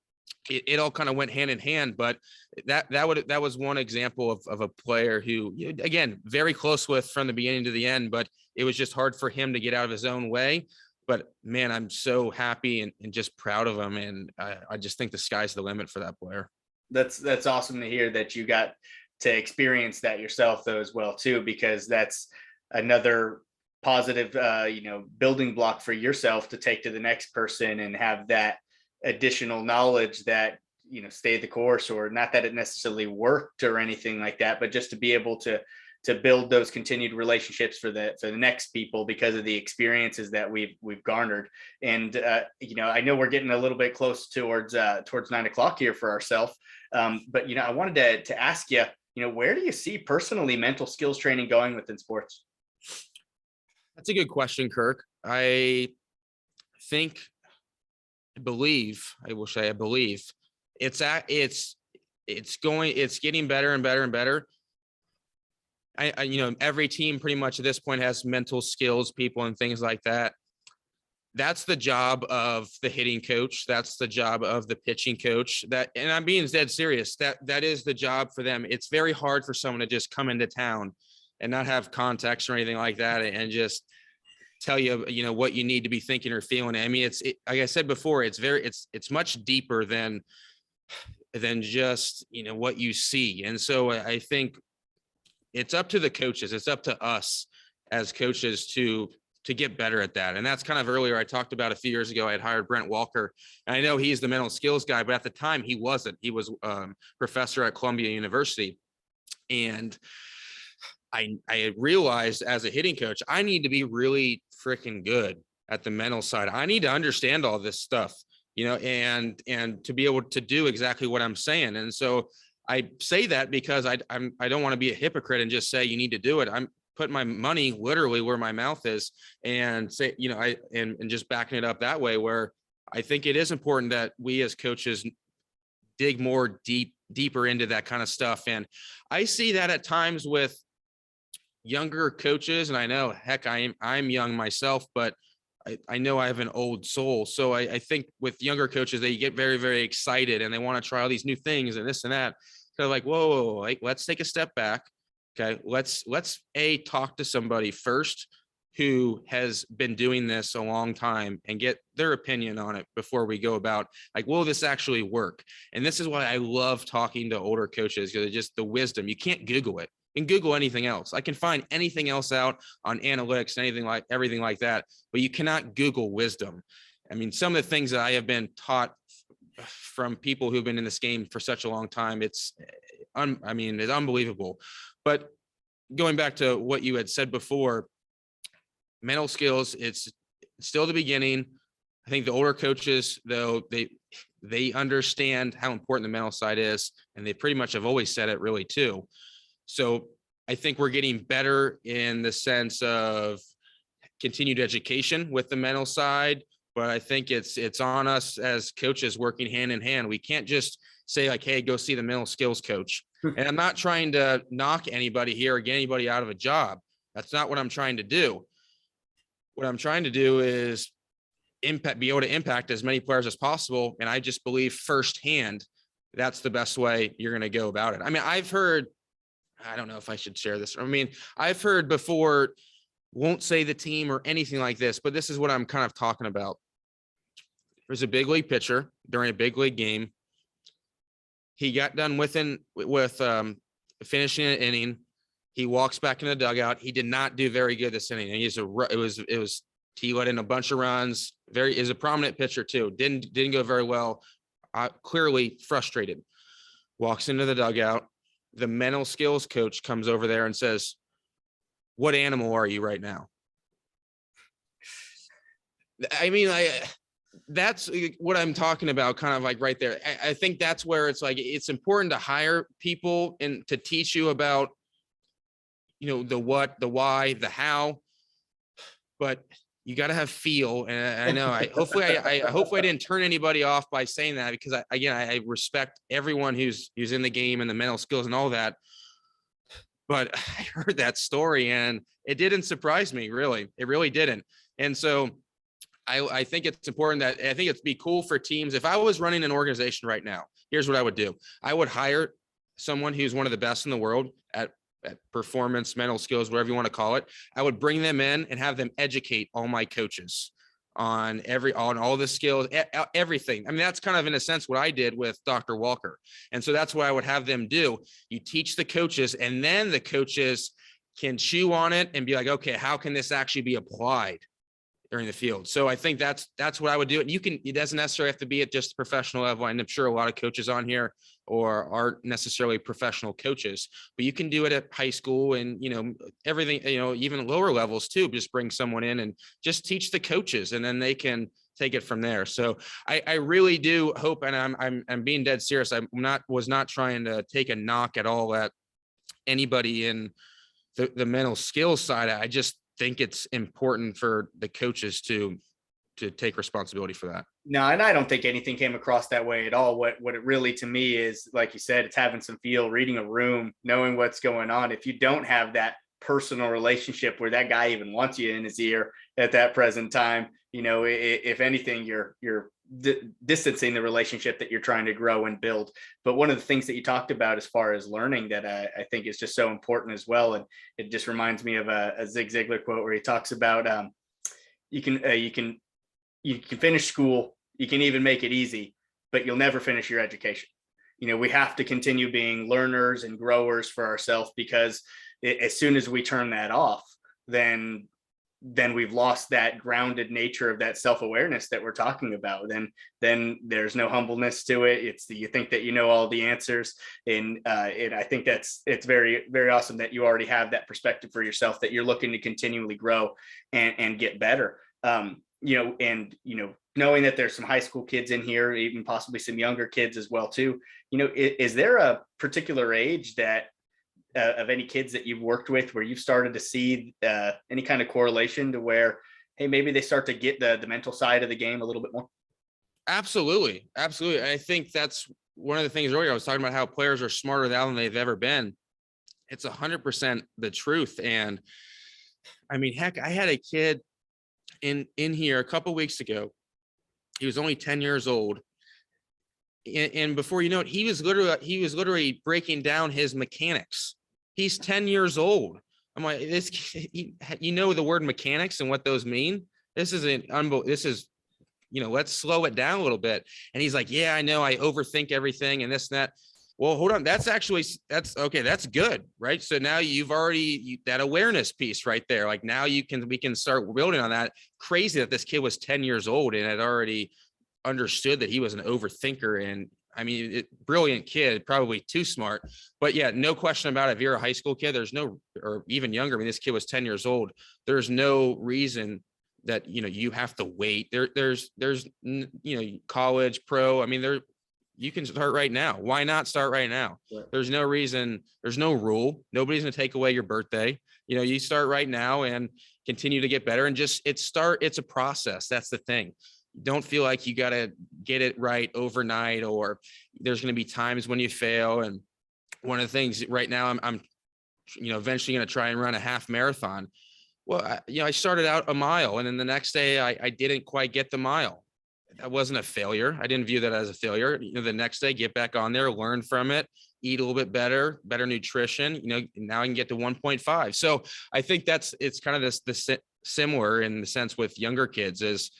it all kind of went hand in hand. But that was one example of a player who, again, very close with from the beginning to the end, but it was just hard for him to get out of his own way. But man, I'm so happy and just proud of him. And I just think the sky's the limit for that player. That's awesome to hear that you got to experience that yourself though as well too, because that's another positive, building block for yourself to take to the next person, and have that additional knowledge that stay the course, or not that it necessarily worked or anything like that, but just to be able to to build those continued relationships for the next people because of the experiences that we've garnered. And I know we're getting a little bit close towards 9 o'clock here for ourselves, but I wanted to ask you, where do you see personally mental skills training going within sports? That's a good question, Kirk. I believe it's getting better and better and better. Every team pretty much at this point has mental skills people and things like that. That's the job of the hitting coach. That's the job of the pitching coach. And I'm being dead serious. That is the job for them. It's very hard for someone to just come into town and not have context or anything like that and just tell you, what you need to be thinking or feeling. I mean, like I said before, it's much deeper than just, what you see. And so I think it's up to the coaches. It's up to us as coaches to get better at that. And that's kind of earlier. I talked about a few years ago, I had hired Brent Walker. And I know he's the mental skills guy, but at the time he wasn't. He was professor at Columbia University. And I realized as a hitting coach, I need to be really freaking good at the mental side. I need to understand all this stuff, and to be able to do exactly what I'm saying. And so I say that because I don't want to be a hypocrite and just say you need to do it. I'm putting my money literally where my mouth is and say, and just backing it up that way, where I think it is important that we as coaches dig more deeper into that kind of stuff. And I see that at times with younger coaches, and I know, heck, I'm young myself, but I know I have an old soul. So I think with younger coaches, they get very, very excited and they want to try all these new things and this and that. They're like, whoa, like, let's take a step back. Okay. Let's talk to somebody first who has been doing this a long time and get their opinion on it before we go about, like, will this actually work? And this is why I love talking to older coaches, because just the wisdom. You can't Google it. You can Google anything else. I can find anything else out on analytics and everything like that, but you cannot Google wisdom. I mean, some of the things that I have been taught from people who've been in this game for such a long time, it's unbelievable. But going back to what you had said before, mental skills, it's still the beginning. I think the older coaches, though, they understand how important the mental side is, and they pretty much have always said it really too. So I think we're getting better in the sense of continued education with the mental side, but I think it's on us as coaches working hand in hand. We can't just say like, hey, go see the mental skills coach. And I'm not trying to knock anybody here or get anybody out of a job. That's not what I'm trying to do. What I'm trying to do is be able to impact as many players as possible. And I just believe firsthand, that's the best way you're going to go about it. I mean, I don't know if I should share this. I mean, I've heard before, won't say the team or anything like this, but this is what I'm kind of talking about. There's a big league pitcher during a big league game. He got done with finishing an inning. He walks back in the dugout. He did not do very good this inning. And he let in a bunch of runs. Is a prominent pitcher too. Didn't go very well. Clearly frustrated. Walks into the dugout. The mental skills coach comes over there and says, what animal are you right now? I mean, that's what I'm talking about, kind of like right there. I think that's where it's like, it's important to hire people and to teach you about, the what, the why, the how, but you got to have feel. And I know, hopefully I didn't turn anybody off by saying that, because I respect everyone who's in the game and the mental skills and all that. But I heard that story and it didn't surprise me, really. It really didn't. And so I think it's important I think it'd be cool for teams. If I was running an organization right now, here's what I would do. I would hire someone who's one of the best in the world at performance, mental skills, whatever you want to call it. I would bring them in and have them educate all my coaches on all the skills, everything. I mean, that's kind of in a sense what I did with Dr. Walker. And so that's what I would have them do. You teach the coaches, and then the coaches can chew on it and be like, okay, how can this actually be applied during the field. So I think that's what I would do. And it doesn't necessarily have to be at just the professional level. And I'm sure a lot of coaches on here or aren't necessarily professional coaches, but you can do it at high school and, everything, even lower levels too. Just bring someone in and just teach the coaches, and then they can take it from there. So I really do hope, and I'm being dead serious. Was not trying to take a knock at all at anybody in the mental skills side. I just think it's important for the coaches to take responsibility for that. No, and I don't think anything came across that way at all. What it really to me is, like you said, it's having some feel, reading a room, knowing what's going on. If you don't have that personal relationship where that guy even wants you in his ear at that present time, if anything, you're distancing the relationship that you're trying to grow and build. But one of the things that you talked about as far as learning that I think is just so important as well, and it just reminds me of a Zig Ziglar quote where he talks about you can finish school, you can even make it easy, but you'll never finish your education. We have to continue being learners and growers for ourselves, because as soon as we turn that off, then we've lost that grounded nature of that self-awareness that we're talking about. Then there's no humbleness to it. You think that you know all the answers, and I think it's very, very awesome that you already have that perspective for yourself, that you're looking to continually grow and get better. Knowing that there's some high school kids in here, even possibly some younger kids as well too. Is there a particular age that of any kids that you've worked with where you've started to see any kind of correlation to where, hey, maybe they start to get the mental side of the game a little bit more? Absolutely. I think that's one of the things earlier I was talking about, how players are smarter now than they've ever been. It's 100% the truth. And I mean, heck, I had a kid in here a couple of weeks ago. He was only 10 years old. And before you know it, he was literally breaking down his mechanics. He's 10 years old. I'm like, the word mechanics and what those mean. This is let's slow it down a little bit. And he's like, yeah, I know, I overthink everything and this and that. Well, hold on. That's okay. That's good. Right. So now you've already that awareness piece right there. Like now we can start building on that. Crazy that this kid was 10 years old and had already understood that he was an overthinker. And I mean, brilliant kid, probably too smart, but yeah, no question about it. If you're a high school kid, or even younger, I mean, this kid was 10 years old. There's no reason that, you have to wait. There's college, pro. I mean, you can start right now. Why not start right now? Right. There's no reason. There's no rule. Nobody's going to take away your birthday. You start right now and continue to get better, and it's a process. That's the thing. Don't feel like you got to get it right overnight, or there's going to be times when you fail. And one of the things right now, I'm eventually going to try and run a half marathon. Well, I started out a mile, and then the next day I didn't quite get the mile. That wasn't a failure. I didn't view that as a failure. The next day, get back on there, learn from it, eat a little bit better Mm-hmm. nutrition. Now I can get to 1.5. So I think it's kind of this similar in the sense with younger kids is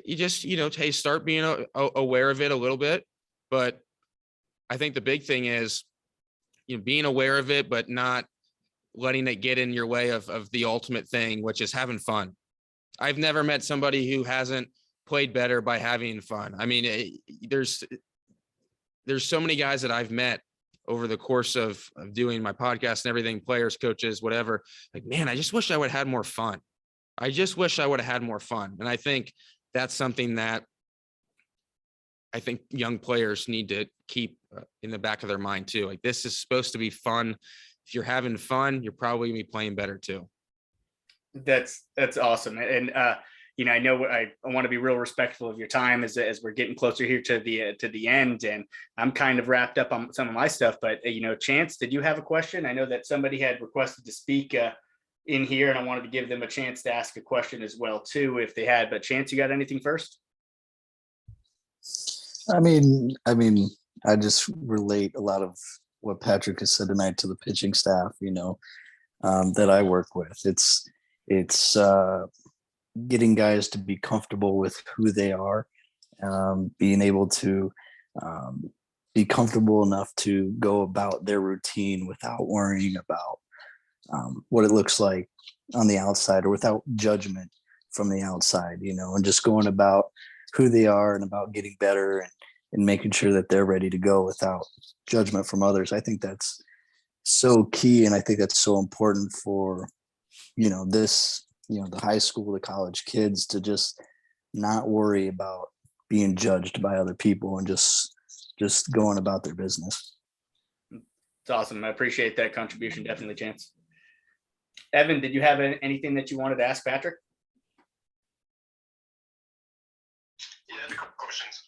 you just, hey, start being aware of it a little bit. But I think the big thing is, being aware of it, but not letting it get in your way of the ultimate thing, which is having fun. I've never met somebody who hasn't played better by having fun. I mean, there's so many guys that I've met over the course of doing my podcast and everything, players, coaches, whatever. Like, man, I just wish I would have had more fun. And I think that's something that I think young players need to keep in the back of their mind too. Like, this is supposed to be fun. If you're having fun, you're probably gonna be playing better too. That's awesome. And I know I want to be real respectful of your time as we're getting closer here to the end, and I'm kind of wrapped up on some of my stuff. But Chance, did you have a question? I know that somebody had requested to speak in here, and I wanted to give them a chance to ask a question as well too, if they had. But Chance, you got anything first? I mean, I just relate a lot of what Patrick has said tonight to the pitching staff, that I work with. It's getting guys to be comfortable with who they are, being able to be comfortable enough to go about their routine without worrying about what it looks like on the outside, or without judgment from the outside, and just going about who they are and about getting better and making sure that they're ready to go without judgment from others. I think that's so key. And I think that's so important for, the high school, the college kids to just not worry about being judged by other people and just going about their business. It's awesome. I appreciate that contribution. Definitely, Chance. Evan, did you have anything that you wanted to ask Patrick? Yeah, I have a couple questions.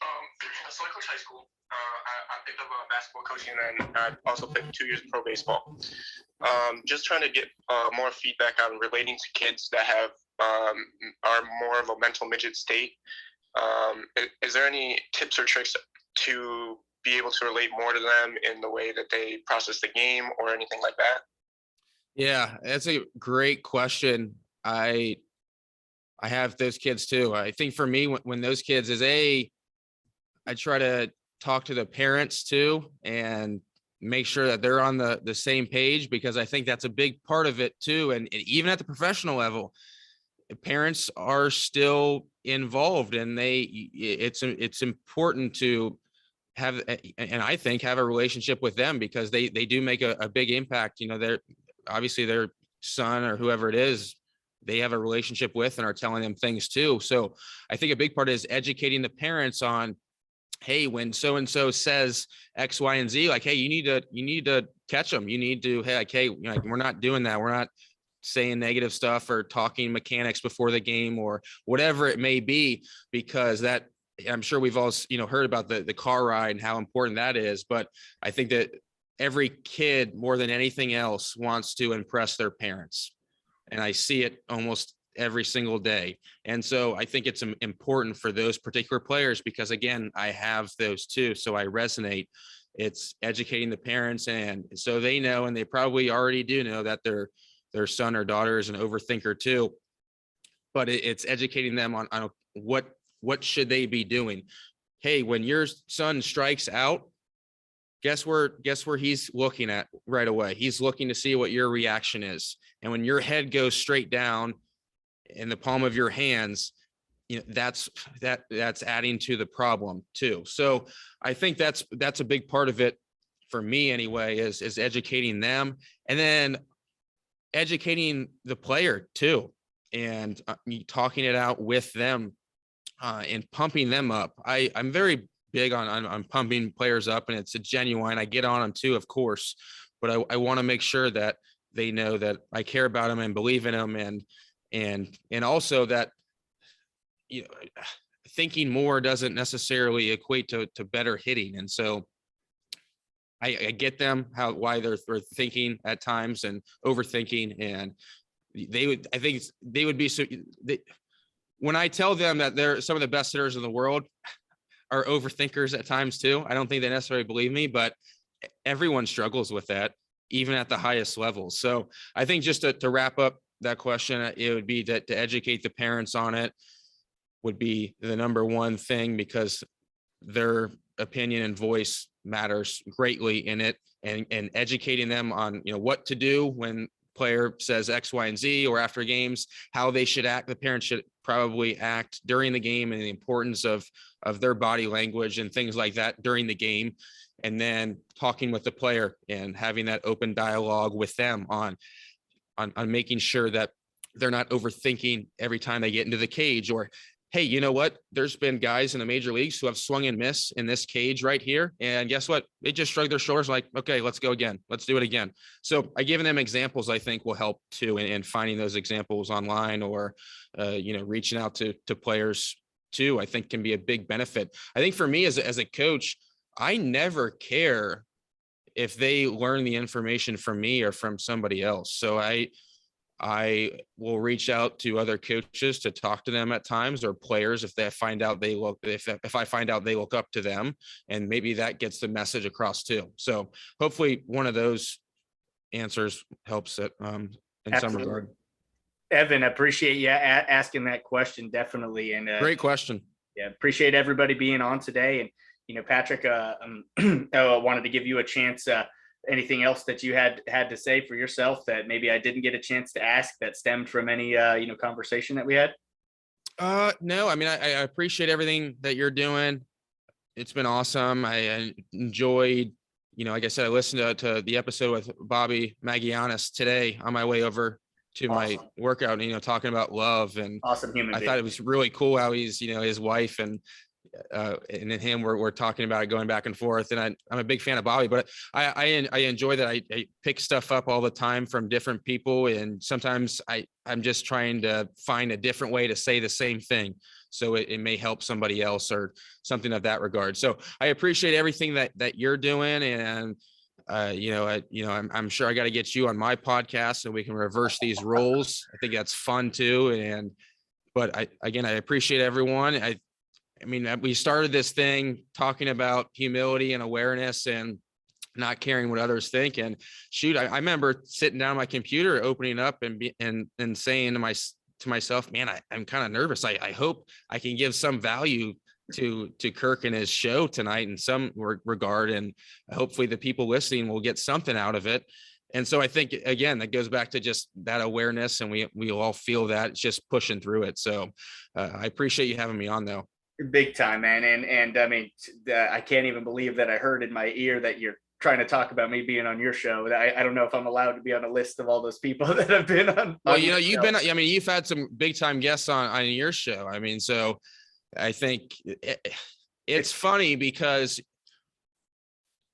So I coach high school. I picked up basketball coaching, and I also played 2 years of pro baseball. Just trying to get more feedback on relating to kids that have are more of a mental midget state. Is there any tips or tricks to be able to relate more to them in the way that they process the game or anything like that? Yeah, that's a great question. I have those kids too. I think for me, when those kids I try to talk to the parents too and make sure that they're on the same page, because I think that's a big part of it too. And even at the professional level, parents are still involved, and it's important to have, and I think have a relationship with them, because they do make a big impact. They're obviously their son or whoever it is, they have a relationship with and are telling them things too. So I think a big part is educating the parents on, hey, when so-and-so says X, Y, and Z, like, hey, you need to catch them. You need to, hey, like, hey, we're not doing that. We're not saying negative stuff or talking mechanics before the game or whatever it may be, because that, I'm sure we've all, heard about the car ride and how important that is. But I think that every kid, more than anything else, wants to impress their parents. And I see it almost every single day. And so I think it's important for those particular players, because again, I have those too. So I resonate. It's educating the parents, and so they know, and they probably already do know, that their son or daughter is an overthinker too. But it's educating them on what should they be doing. Hey, when your son strikes out, guess where he's looking at right away? He's looking to see what your reaction is. And when your head goes straight down in the palm of your hands, that's adding to the problem too. So I think that's a big part of it for me anyway, is educating them, and then educating the player too, and talking it out with them, and pumping them up. I'm very big on pumping players up, and it's a genuine. I get on them too, of course, but I want to make sure that they know that I care about them and believe in them, and also that thinking more doesn't necessarily equate to better hitting. And so I get them why they're thinking at times and overthinking, and I think they would be when I tell them that they're some of the best hitters in the world are overthinkers at times too. I don't think they necessarily believe me, but everyone struggles with that, even at the highest levels. So I think just to wrap up that question, it would be to educate the parents on it would be the number one thing, because their opinion and voice matters greatly in it, and educating them on, what to do when player says X, Y, and Z, or after games, how they should act. The parents should probably act during the game, and the importance of their body language and things like that during the game. And then talking with the player and having that open dialogue with them on making sure that they're not overthinking every time they get into the cage, or, hey, you know what? There's been guys in the major leagues who have swung and missed in this cage right here. And guess what? They just shrugged their shoulders like, okay, let's go again. Let's do it again. So giving them examples, I think, will help too. And finding those examples online, or, reaching out to players too, I think can be a big benefit. I think for me as a coach, I never care if they learn the information from me or from somebody else. So I will reach out to other coaches to talk to them at times, or players if I find out they look up to them, and maybe that gets the message across too. So hopefully one of those answers helps it in Absolutely. some regard. Evan, appreciate you asking that question. Definitely. And great question. Yeah. Appreciate everybody being on today. And, Patrick, I wanted to give you a chance. Anything else that you had to say for yourself that maybe I didn't get a chance to ask that stemmed from any, conversation that we had? No, I mean, I appreciate everything that you're doing. It's been awesome. I enjoyed, like I said, I listened to the episode with Bobby Magianis today on my way over to my Awesome. workout, talking about love. And Awesome human I being. thought it was really cool how he's, his wife and then him we're talking about it, going back and forth. And I'm a big fan of Bobby, but I enjoy that I pick stuff up all the time from different people, and sometimes I'm just trying to find a different way to say the same thing, so it may help somebody else or something of that regard. So I appreciate everything that you're doing, and I'm sure I got to get you on my podcast so we can reverse these roles. I think that's fun too. But I appreciate everyone. I mean, we started this thing talking about humility and awareness and not caring what others think. And shoot, I remember sitting down on my computer, opening up and saying to myself, man, I'm kind of nervous. I hope I can give some value to Kirk and his show tonight in some regard. And hopefully the people listening will get something out of it. And so I think, again, that goes back to just that awareness, and we all feel that. It's just pushing through it. So I appreciate you having me on, though. Big time, man. And I mean, I can't even believe that I heard in my ear that you're trying to talk about me being on your show. I don't know if I'm allowed to be on a list of all those people that have been on. Well, you've had some big time guests on your show. I mean, so I think it's funny because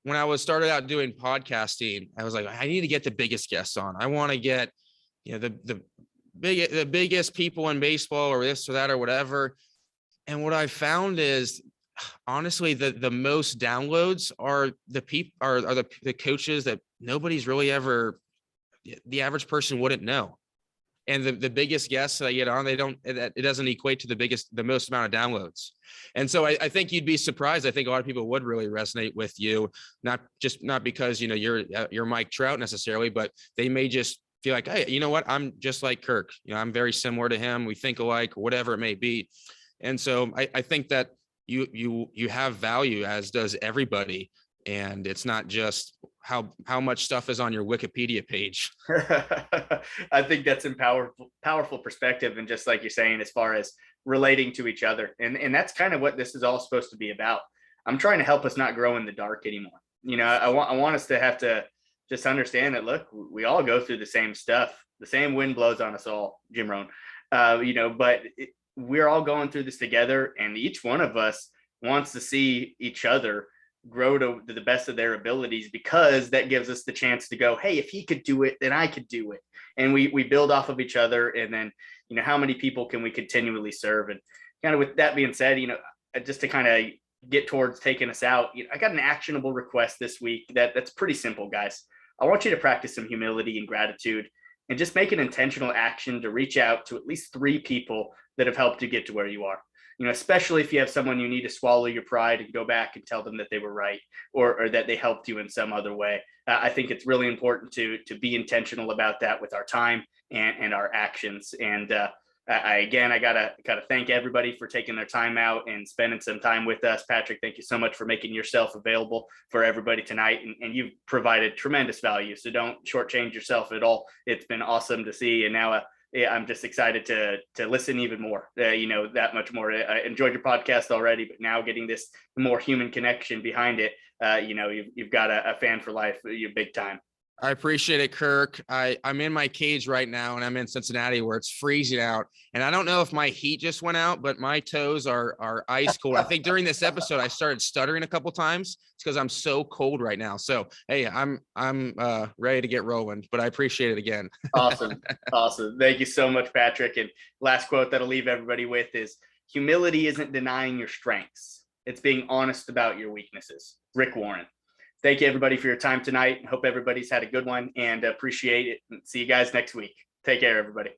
when I was started out doing podcasting, I was like, I need to get the biggest guests on. I want to get, the biggest people in baseball or this or that or whatever. And what I found is, honestly, the most downloads are the coaches that nobody's really ever, the average person wouldn't know. And the biggest guests that I get on, it doesn't equate to the most amount of downloads. And so I think you'd be surprised. I think a lot of people would really resonate with you, not because, you're Mike Trout necessarily, but they may just feel like, hey, you know what? I'm just like Kirk. I'm very similar to him. We think alike, whatever it may be. And so I think that you have value, as does everybody. And it's not just how much stuff is on your Wikipedia page. I think that's a powerful perspective. And just like you're saying, as far as relating to each other. And that's kind of what this is all supposed to be about. I'm trying to help us not grow in the dark anymore. I want us to have to just understand that, look, we all go through the same stuff. The same wind blows on us all, Jim Rohn. But we're all going through this together, and each one of us wants to see each other grow to the best of their abilities, because that gives us the chance to go, hey, if he could do it, then I could do it. And we build off of each other. And then, how many people can we continually serve? And kind of with that being said, just to kind of get towards taking us out, I got an actionable request this week that's pretty simple, guys. I want you to practice some humility and gratitude, and just make an intentional action to reach out to at least 3 people that have helped you get to where you are. Especially if you have someone you need to swallow your pride and go back and tell them that they were right, or that they helped you in some other way. I think it's really important to be intentional about that with our time and our actions. And I gotta thank everybody for taking their time out and spending some time with us. Patrick, thank you so much for making yourself available for everybody tonight, and you've provided tremendous value. So don't shortchange yourself at all. It's been awesome to see, and now I'm just excited to listen even more. That much more. I enjoyed your podcast already, but now getting this more human connection behind it, you've got a fan for life. You're big time. I appreciate it, Kirk. I'm in my cage right now, and I'm in Cincinnati where it's freezing out. And I don't know if my heat just went out, but my toes are ice cold. I think during this episode, I started stuttering a couple times. It's because I'm so cold right now. So, hey, I'm ready to get rolling, but I appreciate it again. Awesome. Thank you so much, Patrick. And last quote that I'll leave everybody with is, humility isn't denying your strengths. It's being honest about your weaknesses. Rick Warren. Thank you, everybody, for your time tonight. Hope everybody's had a good one, and appreciate it. See you guys next week. Take care, everybody.